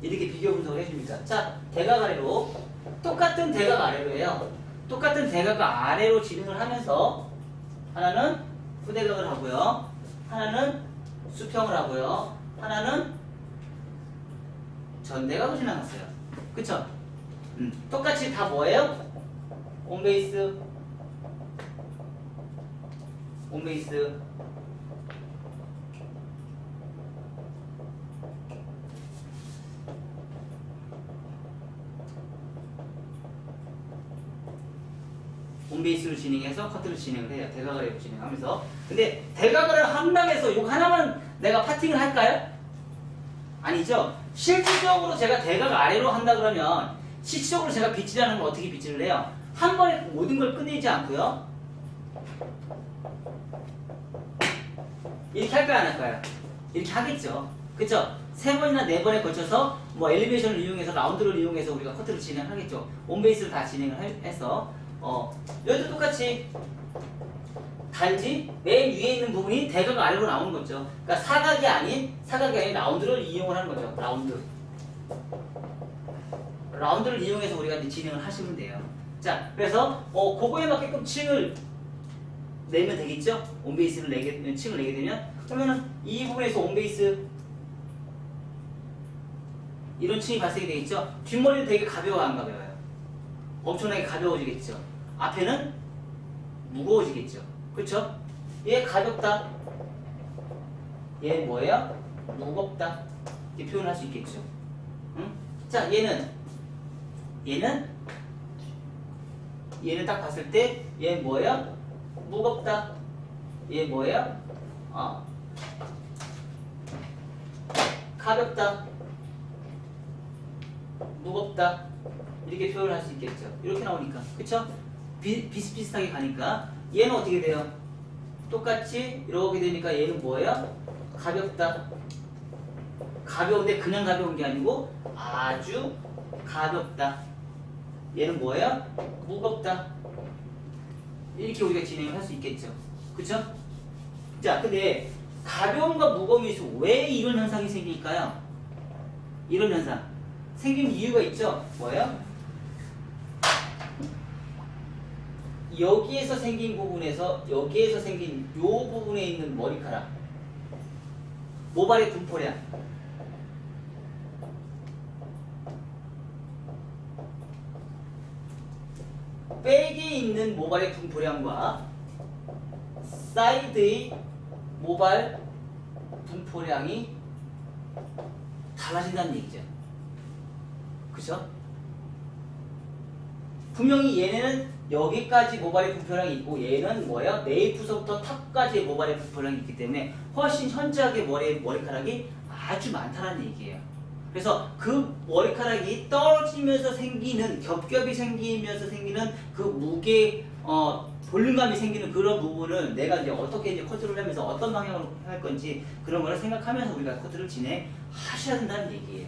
이렇게 비교 분석을 해주니까. 자, 대각 아래로. 똑같은 대각 아래로 해요. 똑같은 대각 아래로 진행을 하면서 하나는 후대각을 하고요. 하나는 수평을 하고요. 하나는 전대각을 지나갔어요. 그쵸? 똑같이 다 뭐예요? 온베이스, 온베이스, 온베이스로 진행해서 커트로 진행을 해요. 대각아래로 진행하면서. 근데 대각아래로 한다면서 이거 하나만 내가 파팅을 할까요? 아니죠. 실질적으로 제가 대각 아래로 한다 그러면 실질적으로 제가 빗질하는 걸 어떻게 빗질을 해요? 한 번에 모든 걸 끝내지 않고요. 이렇게 할까요, 안 할까요? 이렇게 하겠죠. 그쵸? 3번이나 4번에 걸쳐서 뭐 엘리베이션을 이용해서 라운드를 이용해서 우리가 커트를 진행하겠죠. 온베이스를 다 진행을 해서 여기도 똑같이 단지 맨 위에 있는 부분이 대각 아래로 나오는 거죠. 그러니까 사각이 아닌 라운드를 이용을 하는 거죠. 라운드를 이용해서 우리가 이제 진행을 하시면 돼요. 자, 그래서 그거에 맞게끔 층을 내면 되겠죠? 온베이스를 층을 내게 되면 그러면은 이 부분에서 온베이스 이런 층이 발생이 되겠죠? 뒷머리는 되게 가벼워 안 가벼워요? 엄청나게 가벼워지겠죠? 앞에는 무거워지겠죠? 그렇죠? 얘 가볍다. 얘 뭐예요? 무겁다. 이렇게 표현할 수 있겠죠? 응? 자, 얘는 딱 봤을 때 얘 뭐예요? 무겁다. 얘 뭐예요? 가볍다. 무겁다. 이렇게 표현할 수 있겠죠. 이렇게 나오니까. 그쵸? 비슷비슷하게 가니까 얘는 어떻게 돼요? 똑같이 이렇게 되니까 얘는 뭐예요? 가볍다. 가벼운데 그냥 가벼운 게 아니고 아주 가볍다. 얘는 뭐예요? 무겁다. 이렇게 우리가 진행을 할 수 있겠죠. 그쵸? 자, 근데 가벼움과 무거움에서 왜 이런 현상이 생길까요? 이런 현상 생긴 이유가 있죠. 뭐예요? 여기에서 생긴 부분에서 여기에서 생긴 요 부분에 있는 머리카락, 모발의 분포량, 백에 있는 모발의 분포량과 사이드의 모발 분포량이 달라진다는 얘기죠. 그죠? 분명히 얘네는 여기까지 모발의 분포량이 있고 얘는 뭐야? 네이프서부터 탑까지의 모발의 분포량이 있기 때문에 훨씬 현저하게 머리카락이 아주 많다는 얘기예요. 그래서 그 머리카락이 떨어지면서 생기는 겹겹이 생기면서 생기는 그 무게 볼륨감이 생기는 그런 부분을 내가 이제 어떻게 이제 커트를 하면서 어떤 방향으로 할 건지 그런 거를 생각하면서 우리가 커트를 진행하셔야 된다는 얘기예요.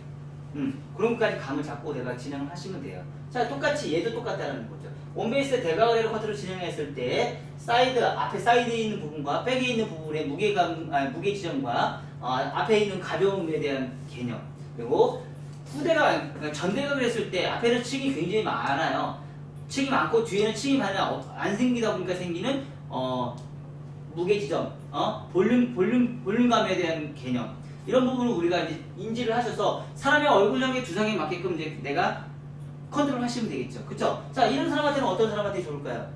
그런 것까지 감을 잡고 내가 진행을 하시면 돼요. 자, 똑같이 얘도 똑같다는 거죠. 온베이스 대각아래로 커트를 진행했을 때 사이드 앞에 사이드에 있는 부분과 백에 있는 부분의 무게 지점과 앞에 있는 가벼움에 대한 개념, 그리고 후대각 전대각을 했을 때 앞에는 층이 굉장히 많아요. 층이 많고 뒤에는 층이 많이 안 생기다 보니까 생기는 무게 지점, 볼륨감에 대한 개념 이런 부분을 우리가 이제 인지를 하셔서 사람의 얼굴형의 두상에 맞게끔 이제 내가 컨트롤 하시면 되겠죠. 그쵸? 자, 이런 사람한테는 어떤 사람한테 좋을까요?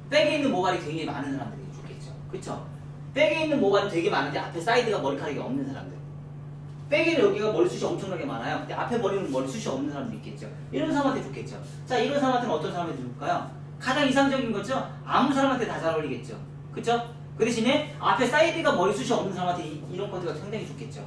백에 있는 모발이 굉장히 많은 사람들이 좋겠죠. 그쵸? 백에 있는 모발이 되게 많은데 앞에 사이드가 머리카락이 없는 사람들. 백에는 여기가 머리숱이 엄청나게 많아요. 근데 앞에 머리는 머리숱이 없는 사람도 있겠죠. 이런 사람한테 좋겠죠. 자, 이런 사람한테는 어떤 사람한테 좋을까요? 가장 이상적인 거죠? 아무 사람한테 다 잘 어울리겠죠. 그쵸? 그 대신에 앞에 사이드가 머리숱이 없는 사람한테 이런 커트가 상당히 좋겠죠.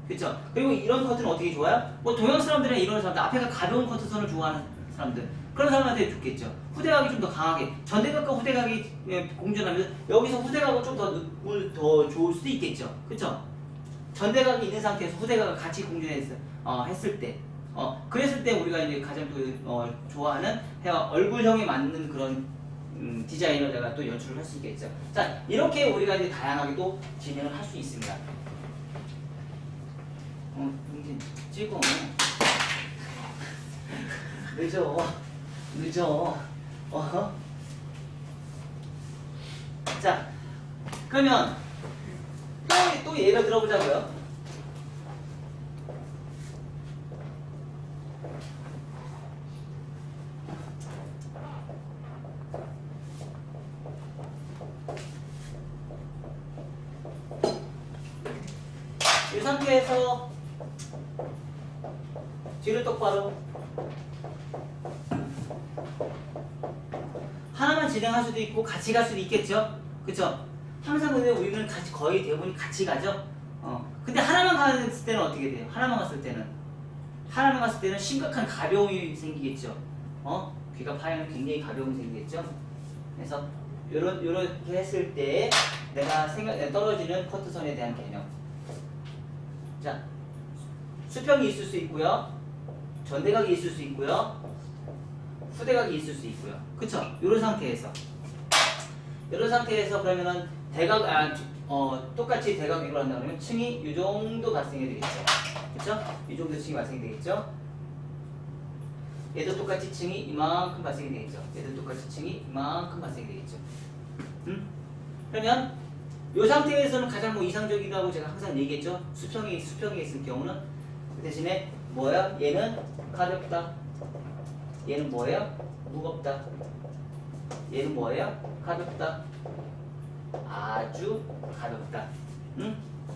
그쵸? 그리고 이런 커트는 어떻게 좋아요? 뭐 동양 사람들은 이런 사람들, 앞에가 가벼운 커트선을 좋아하는 사람들, 그런 사람한테 좋겠죠. 후대각이 좀 더 강하게, 전대각과 후대각이 공존하면서 여기서 후대각은 좀 더 좋을 수도 있겠죠. 그쵸? 전대각이 있는 상태에서 후대각을 같이 했을 때, 그랬을 때 우리가 이제 가장 또 좋아하는 얼굴형에 맞는 그런 디자인을 내가 또 연출을 할 수 있겠죠. 자, 이렇게 우리가 이제 다양하게 또 진행을 할 수 있습니다. 이제 찍어. 늦어. 자, 그러면 또 예를 들어보자고요. 이 상태에서 뒤를 똑바로 하나만 진행할 수도 있고 같이 갈 수도 있겠죠. 그쵸? 항상 근데 우리는 거의 대부분이 같이 가죠. 근데 하나만 갔을 때는 어떻게 돼요? 하나만 갔을 때는 심각한 가벼움이 생기겠죠. 귀가 파이면 굉장히 가벼움이 생기겠죠. 그래서 요렇게 했을 때 내가 떨어지는 커트선에 대한 개념. 자, 수평이 있을 수 있고요. 전대각이 있을 수 있고요. 후대각이 있을 수 있고요. 그쵸? 이런 상태에서 그러면은 똑같이 대각으로 한다 그러면 층이 이 정도 발생이 되겠죠. 그쵸? 이 정도 층이 발생이 되겠죠. 얘도 똑같이 층이 이만큼 발생이 되겠죠. 얘도 똑같이 층이 이만큼 발생이 되겠죠. 그러면 이 상태에서는 가장 이상적이라고 제가 항상 얘기했죠. 수평이 있을 경우는 그 대신에 뭐야? 얘는 가볍다. 얘는 뭐예요? 무겁다. 얘는 뭐예요? 가볍다. 아주 가볍다.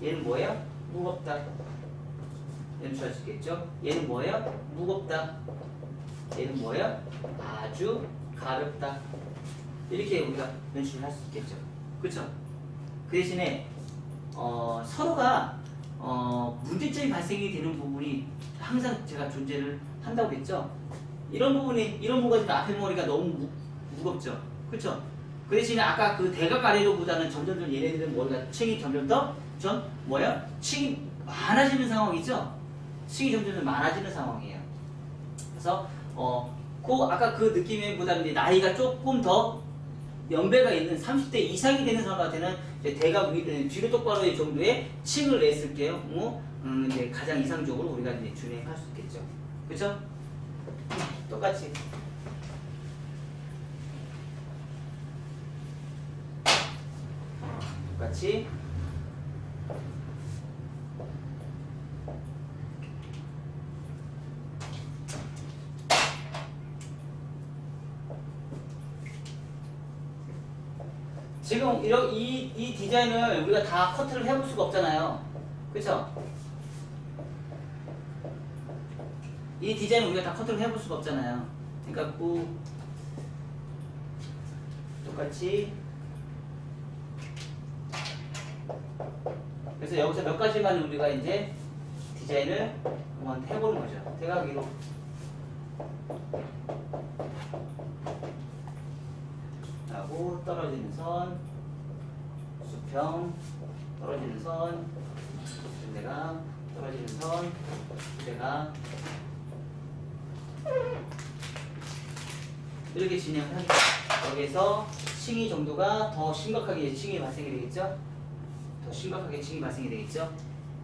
얘는 뭐예요? 무겁다. 연출할 수 있겠죠? 얘는 뭐예요? 무겁다. 얘는 뭐예요? 아주 가볍다. 이렇게 우리가 연출을 할 수 있겠죠. 그렇죠? 그 대신에 서로가 문제점이 발생이 되는 부분이 항상 제가 존재를 한다고 했죠. 이런 부분가 앞에 머리가 너무 무겁죠. 그렇죠? 그 대신에 아까 그 대각 아래로보다는 점점 얘네들은 머리가 층이 점점 더 층이 많아지는 상황이죠. 층이 점점 많아지는 상황이에요. 그래서 아까 그 느낌보다는 이제 나이가 조금 더 연배가 있는 30대 이상이 되는 사람한테는 이제 대각 뒤로 똑바로 정도의 층을 냈을 경우 이제 가장 이상적으로 우리가 이제 준행할 수 있겠죠. 그렇죠? 똑같이 지금 이 디자인을 우리가 다 커트를 해볼 수가 없잖아요. 그쵸? 이 디자인을 우리가 다 커트를 해볼 수가 없잖아요. 그러니까 똑같이 그래서 여기서 몇 가지만 우리가 이제 디자인을 한번 해보는 거죠. 대각위로 하고 떨어지는 선, 수평, 떨어지는 선, 내가 떨어지는 선, 내가 이렇게 진행을 하죠. 여기에서 층이 정도가 더 심각하게 층이 발생이 되겠죠. 더 심각하게 층이 발생이 되겠죠.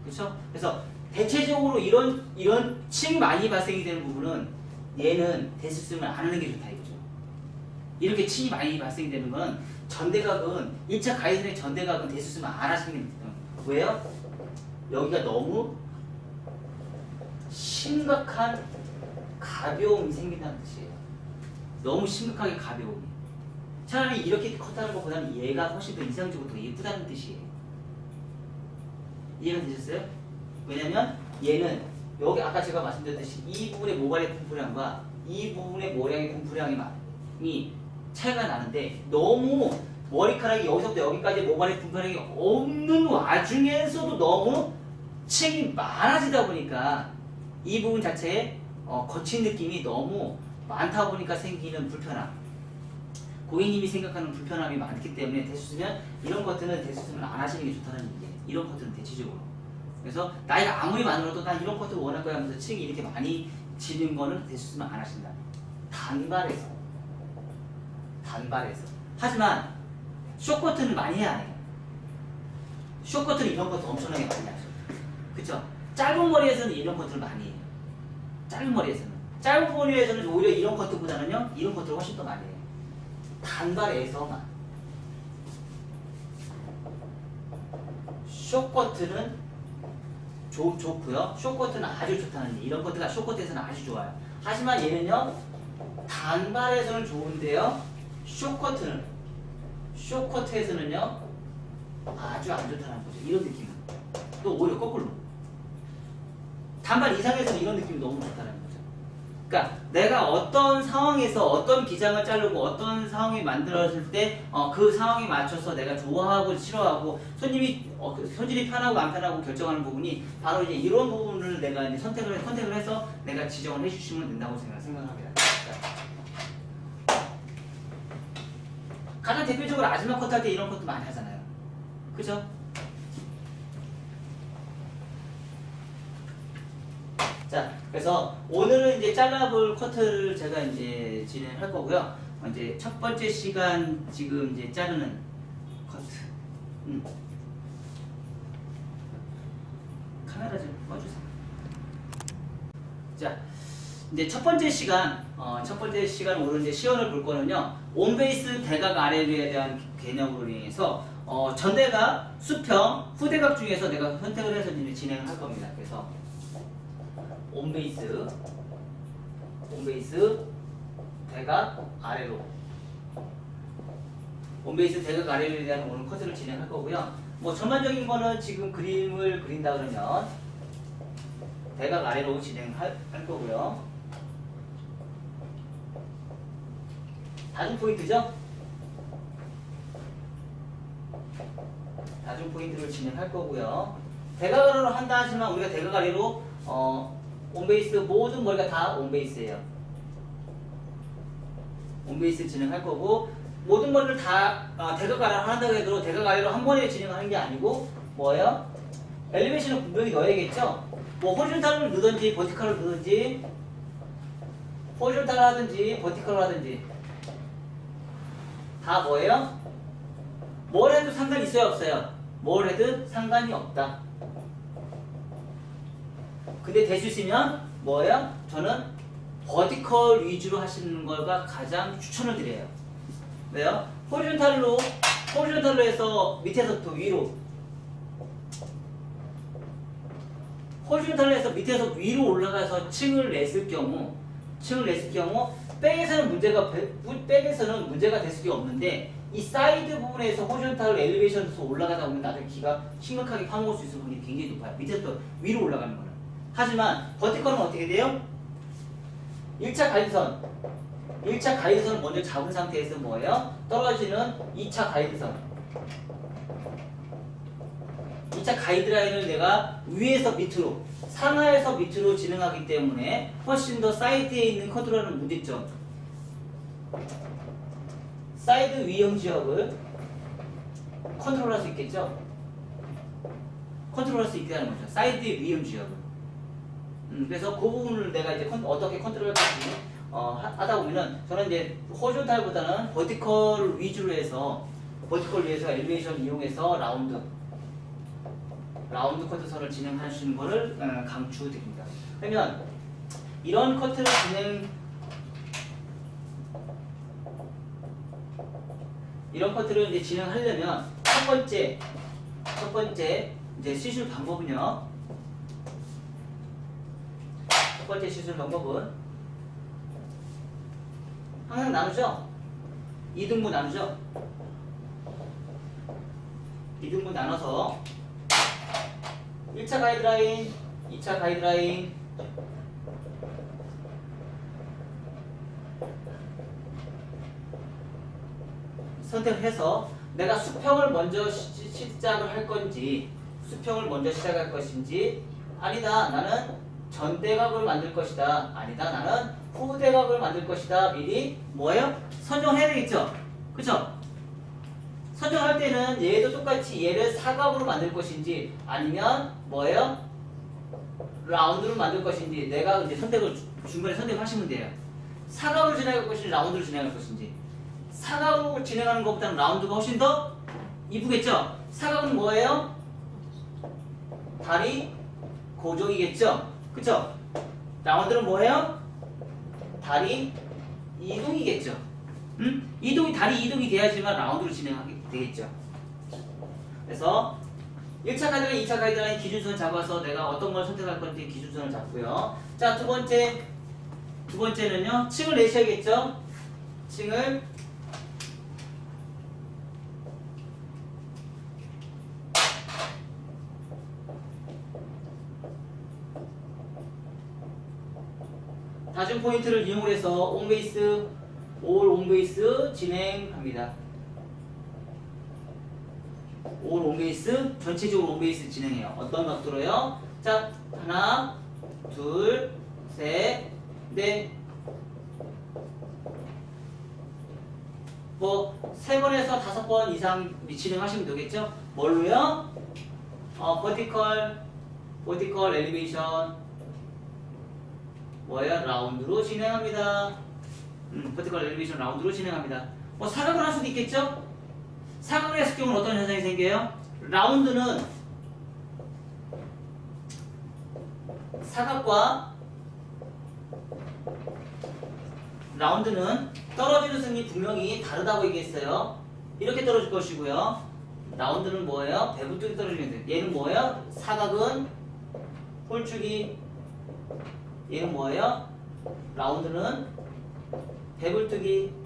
그렇죠? 그래서 대체적으로 이런 층이 많이 발생이 되는 부분은 얘는 대수 쓰면 안 하는 게 좋다 이거죠. 이렇게 층이 많이 발생되는 건 전대각은 1차 가이드의 전대각은 대수쓰면 안 하시는 게 있어요. 왜요? 여기가 너무 심각한 가벼움이 생긴다는 뜻이에요. 너무 심각하게 가벼움이. 차라리 이렇게 컷하는 것보다는 얘가 훨씬 더 이상적으로 더 예쁘다는 뜻이에요. 이해가 되셨어요? 왜냐면 얘는 여기 아까 제가 말씀드렸듯이 이 부분의 모발의 분포량과 이 부분의 모량의 분포량이 차이가 나는데 너무 머리카락이 여기서부터 여기까지 모발의 분포량이 없는 와중에서도 너무 층이 많아지다 보니까 이 부분 자체에 거친 느낌이 너무 많다 보니까 생기는 불편함. 고객님이 생각하는 불편함이 많기 때문에 대수쓰면 이런 것들은 대수쓰면 안 하시는 게 좋다는 얘기예요. 이런 것들은 대체적으로. 그래서 나이가 아무리 많아도 난 이런 것들 원할 거야 하면서 층이 이렇게 많이 지는 거는 대수쓰면 안 하신다. 단발에서. 하지만 숏커트는 많이 해야 해요. 숏커트는 이런 것도 엄청나게 많이 하죠. 그쵸? 짧은 머리에서는 이런 커트를 많이 해요. 짧은 머리에서는 오히려 이런 커트보다는요 이런 커트를 훨씬 더 많이 해요. 단발에서만. 숏커트는 좋고요. 숏커트는 아주 좋다는 얘기. 이런 커트가 숏커트에서는 아주 좋아요. 하지만 얘는요 단발에서는 좋은데요 숏커트에서는요 아주 안 좋다는 거죠. 이런 느낌은. 또 오히려 거꾸로. 단발 이상에서는 이런 느낌이 너무 좋다는 거죠. 그러니까 내가 어떤 상황에서 어떤 기장을 자르고 어떤 상황이 만들어질 때 그 상황에 맞춰서 내가 좋아하고 싫어하고 손님이 손질이 편하고 안 편하고 결정하는 부분이 바로 이제 이런 부분을 내가 이제 선택을 해서 내가 지정을 해주시면 된다고 생각합니다. 가장 대표적으로 아줌마 커트 할 때 이런 것도 많이 하잖아요. 그죠? 자, 그래서 오늘은 이제 잘라볼 커트를 제가 이제 진행할 거고요. 이제 첫 번째 시간 지금 이제 자르는 커트. 카메라 좀 꺼주세요. 자, 이제 첫 번째 시간 오늘 이제 시연을 볼 거는요. 온베이스 대각 아래에 대한 개념으로 인해서 전대각, 수평, 후대각 중에서 내가 선택을 해서 이제 진행을 할 겁니다. 그래서 온베이스 대각 아래로 온베이스 대각 아래로에 대한 오늘 커트를 진행할 거고요. 뭐 전반적인 거는 지금 그림을 그린다 그러면 대각 아래로 진행할 거고요. 다중 포인트죠? 다중 포인트를 진행할 거고요. 대각 아래로 한다 하지만 우리가 대각 아래로 온베이스 모든 머리가 다 온베이스예요. 온베이스 진행할 거고 모든 머리를 다 대각 아래로 한다고 해도 대각 아래로 한 번에 진행하는 게 아니고 뭐예요? 엘리베이션을 분명히 넣어야겠죠? 뭐 호리존탈을 넣든지 버티컬을 넣든지 호리존탈을 하든지 버티컬을 하든지 다 뭐예요? 뭘 해도 상관이 있어요 없어요? 뭘 해도 상관이 없다. 근데 대주시면 뭐예요? 저는 버티컬 위주로 하시는 거가 가장 추천을 드려요. 왜요? 호리존탈로 해서 밑에서부터 위로 호리존탈로 해서 밑에서 위로 올라가서 층을 냈을 경우 백에서는 문제가 될 수가 없는데 이 사이드 부분에서 호리존탈 엘리베이션에서 올라가다 보면 나중에 기가 심각하게 파먹을 수 있을 확률이 굉장히 높아요. 밑에서 위로 올라가는 거는. 하지만 버티컬은 어떻게 돼요? 1차 가이드선을 먼저 잡은 상태에서 뭐예요? 떨어지는 2차 가이드선. 2차 가이드라인을 내가 위에서 밑으로, 상하에서 밑으로 진행하기 때문에 훨씬 더 사이드에 있는 컨트롤하는 문제점. 사이드 위형 지역을 컨트롤할 수 있겠죠? 컨트롤할 수 있게 하는 거죠. 사이드 위형 지역을. 그래서 그 부분을 내가 이제 어떻게 컨트롤할 것인지 하다 보면은 저는 이제 호리존탈보다는 버티컬 위주로 해서 엘리베이션 이용해서 라운드 커트선을 진행하시는 거를 강추드립니다. 그러면 이런 커트를 이런 것들을 이제 진행하려면 첫 번째 이제 시술 방법은요. 첫 번째 시술 방법은 항상 나누죠. 2등분 나누죠. 2등분 나눠서 1차 가이드라인, 2차 가이드라인, 선택을 해서 내가 수평을 먼저 시작을 할 건지 수평을 먼저 시작할 것인지 아니다 나는 전대각을 만들 것이다 아니다 나는 후대각을 만들 것이다 미리 뭐예요? 선정을 해야 되겠죠? 그쵸? 선정할 때는 얘도 똑같이 얘를 사각으로 만들 것인지 아니면 뭐예요? 라운드로 만들 것인지 내가 이제 선택을 중간에 선택하시면 돼요. 사각으로 진행할 것인지 라운드로 진행할 것인지 사각으로 진행하는 것보다는 라운드가 훨씬 더 이쁘겠죠? 사각은 뭐예요? 다리 고정이겠죠? 그쵸? 라운드는 뭐예요? 다리 이동이겠죠? 다리 이동이 돼야지만 라운드로 진행하게 되겠죠? 그래서 1차 가이드라인, 2차 가이드라인 기준선을 잡아서 내가 어떤 걸 선택할 건지 기준선을 잡고요. 자, 두 번째는요. 층을 내셔야겠죠? 층을 다중 포인트를 이용해서 온베이스, 올 온베이스 진행합니다. 올 온베이스, 전체적으로 온베이스 진행해요. 어떤 각도로요? 자, 하나, 둘, 셋, 넷. 뭐, 3번에서 5번 이상 진행하시면 되겠죠? 뭘로요? 버티컬 엘리베이션. 뭐예요? 라운드로 진행합니다. 버티컬 엘리베이션 라운드로 진행합니다. 뭐, 사각을 할 수도 있겠죠? 사각을 했을 경우는 어떤 현상이 생겨요? 라운드는 떨어지는 승리 분명히 다르다고 얘기했어요. 이렇게 떨어질 것이고요. 라운드는 뭐예요? 배불뚝이 떨어지면 돼요. 얘는 뭐예요? 사각은 홀쭉이. 얘는 뭐예요? 라운드는 배불뚝이.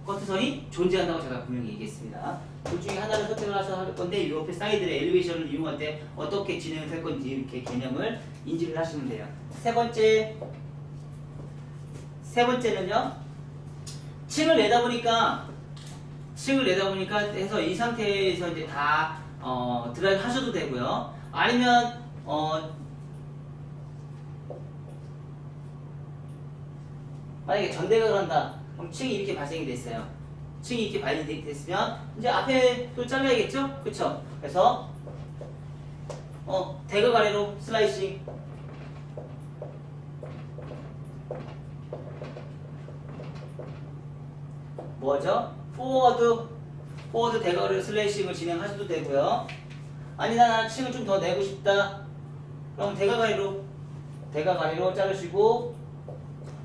커트선이 존재한다고 제가 분명히 얘기했습니다. 둘 중에 하나를 선택을 하셔서 할 건데 이 옆에 사이드의 엘리베이션을 이용할 때 어떻게 진행을 할 건지 이렇게 개념을 인지를 하시면 돼요. 세 번째는요. 층을 내다 보니까 해서 이 상태에서 이제 다 드라이브 하셔도 되고요. 아니면 만약에 전대각을 한다. 그럼 층이 이렇게 발생이 됐어요. 층이 이렇게 발생이 됐으면 이제 앞에 또 잘라야겠죠? 그쵸? 그래서 대각 아래로 슬라이싱. 뭐죠? 포워드 대각 아래로 슬라이싱을 진행하셔도 되고요. 아니다 나는 층을 좀 더 내고 싶다. 그럼 대각 아래로 자르시고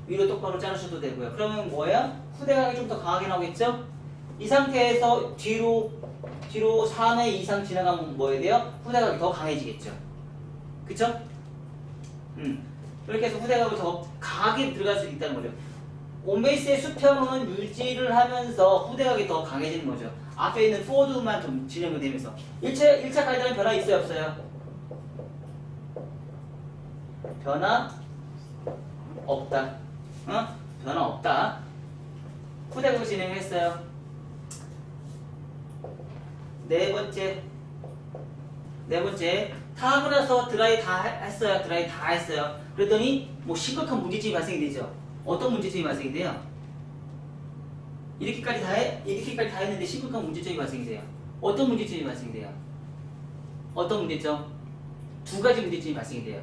위로 똑바로 자르셔도 되고요. 그러면 뭐예요? 후대각이 좀 더 강하게 나오겠죠? 이 상태에서 뒤로 3회 이상 지나가면 뭐 해야 돼요? 후대각이 더 강해지겠죠. 그쵸? 이렇게 해서 후대각을 더 강하게 들어갈 수 있다는 거죠. 온베이스의 수평은 유지를 하면서 후대각이 더 강해지는 거죠. 앞에 있는 포워드만 좀 진행이 되면서 1차 가이드라인 변화 있어요? 없어요? 변화 없다. 변화 없다. 후대각 진행했어요. 네 번째 다 하고 나서 드라이 다 했어요. 그랬더니 뭐 심각한 문제점이 발생이 되죠. 어떤 문제점이 발생이 돼요? 이렇게까지 다 했는데 심각한 문제점이 발생이 돼요. 어떤 문제점이 발생이 돼요? 어떤 문제점? 2가지 문제점이 발생이 돼요.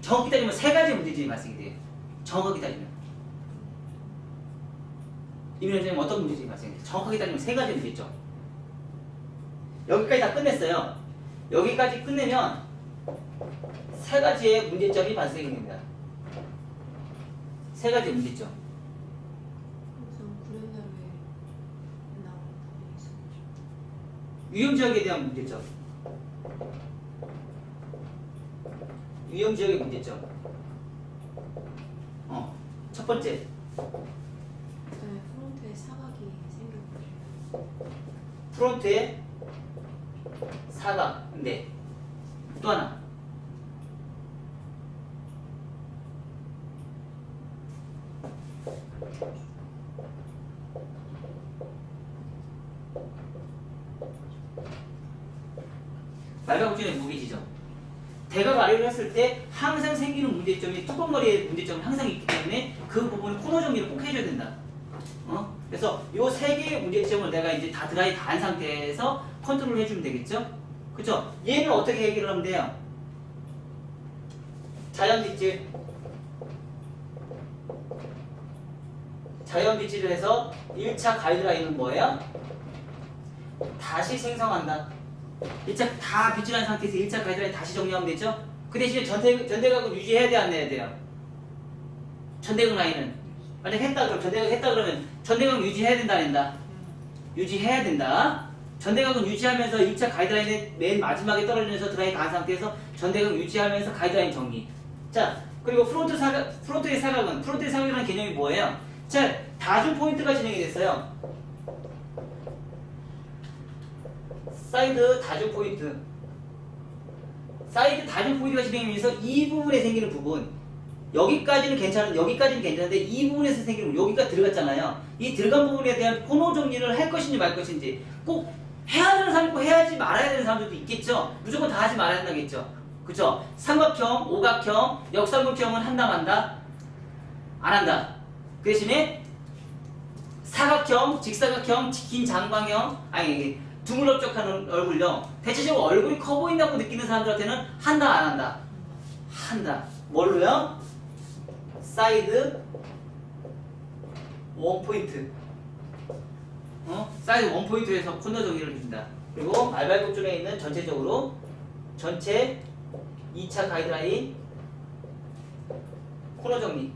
정확히 따지면 3가지 문제점이 발생이 돼요. 정확하게 따지면. 이민호님 어떤 문제점이 발생이 돼요? 정확하게 따지면 3가지 문제점. 여기까지 다 끝냈어요. 여기까지 끝내면 3가지의 문제점이 발생이 됩니다. 3가지 문제점. 그래서 구레나루에 유형지역에 대한 문제점. 유형지역의 문제점. 첫 번째. 네, 프론트에 사각이 생겼고. 프론트에 사각. 네. 또 하나. 말가국진의 무게지점. 대각 아래로 했을 때 항상 생기는 문제점이 뚜껑거리의 문제점이 항상 있기 때문에 그 부분을 코너 정리를 꼭 해줘야 된다. 그래서 요 세 개의 문제점을 내가 이제 다 드라이 다 한 상태에서 컨트롤 해주면 되겠죠? 그쵸? 얘는 어떻게 해결을 하면 돼요? 자연빗질. 자연빗질을 해서 1차 가이드라인은 뭐예요? 다시 생성한다. 1차 다 빗질한 상태에서 1차 가이드라인 다시 정리하면 되죠? 그 대신에 전대각은 유지해야 돼, 안 해야 돼요? 전대각 라인은 만약 했다 그러면 전대각 했다 그러면 전대각 유지해야 된다, 안 된다? 유지해야 된다. 전대각은 유지하면서 1차 가이드라인의 맨 마지막에 떨어지면서 드라이 다 한 상태에서 전대각 유지하면서 가이드라인 정리. 자, 그리고 프론트의 사각은 프론트의 사각이라는 개념이 뭐예요? 자, 다중 포인트가 진행이 됐어요. 사이드 다중 포인트. 사이드 다중 포인트가 진행되면서 이 부분에 생기는 부분, 여기까지는 괜찮은데 이 부분에서 생기는 부분, 여기가 들어갔잖아요. 이 들어간 부분에 대한 코너 정리를 할 것인지 말 것인지 꼭 해야 되는 사람 있고 해야지 말아야 되는 사람들도 있겠죠. 무조건 다 하지 말아야 된다겠죠. 그쵸? 삼각형, 오각형, 역삼각형은 한다 만다? 안 한다. 그 대신에 사각형, 직사각형, 긴 장방형, 아니 두물럭적하는 얼굴형, 대체적으로 얼굴이 커 보인다고 느끼는 사람들한테는 한다 안 한다? 한다. 뭘로요? 사이드 원포인트. 사이드 원포인트에서 코너 정리를 해준다. 그리고 알발곡존에 있는 전체적으로 전체 2차 가이드라인 코너 정리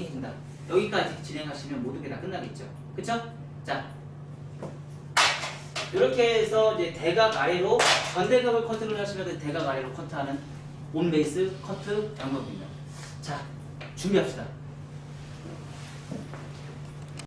해준다. 여기까지 진행하시면 모든 게 다 끝나겠죠. 그쵸? 자, 이렇게 해서 이제 대각 아래로 전대각을 커트를 하시면 대각 아래로 커트하는 온베이스 커트 방법입니다. 자, 준비합시다.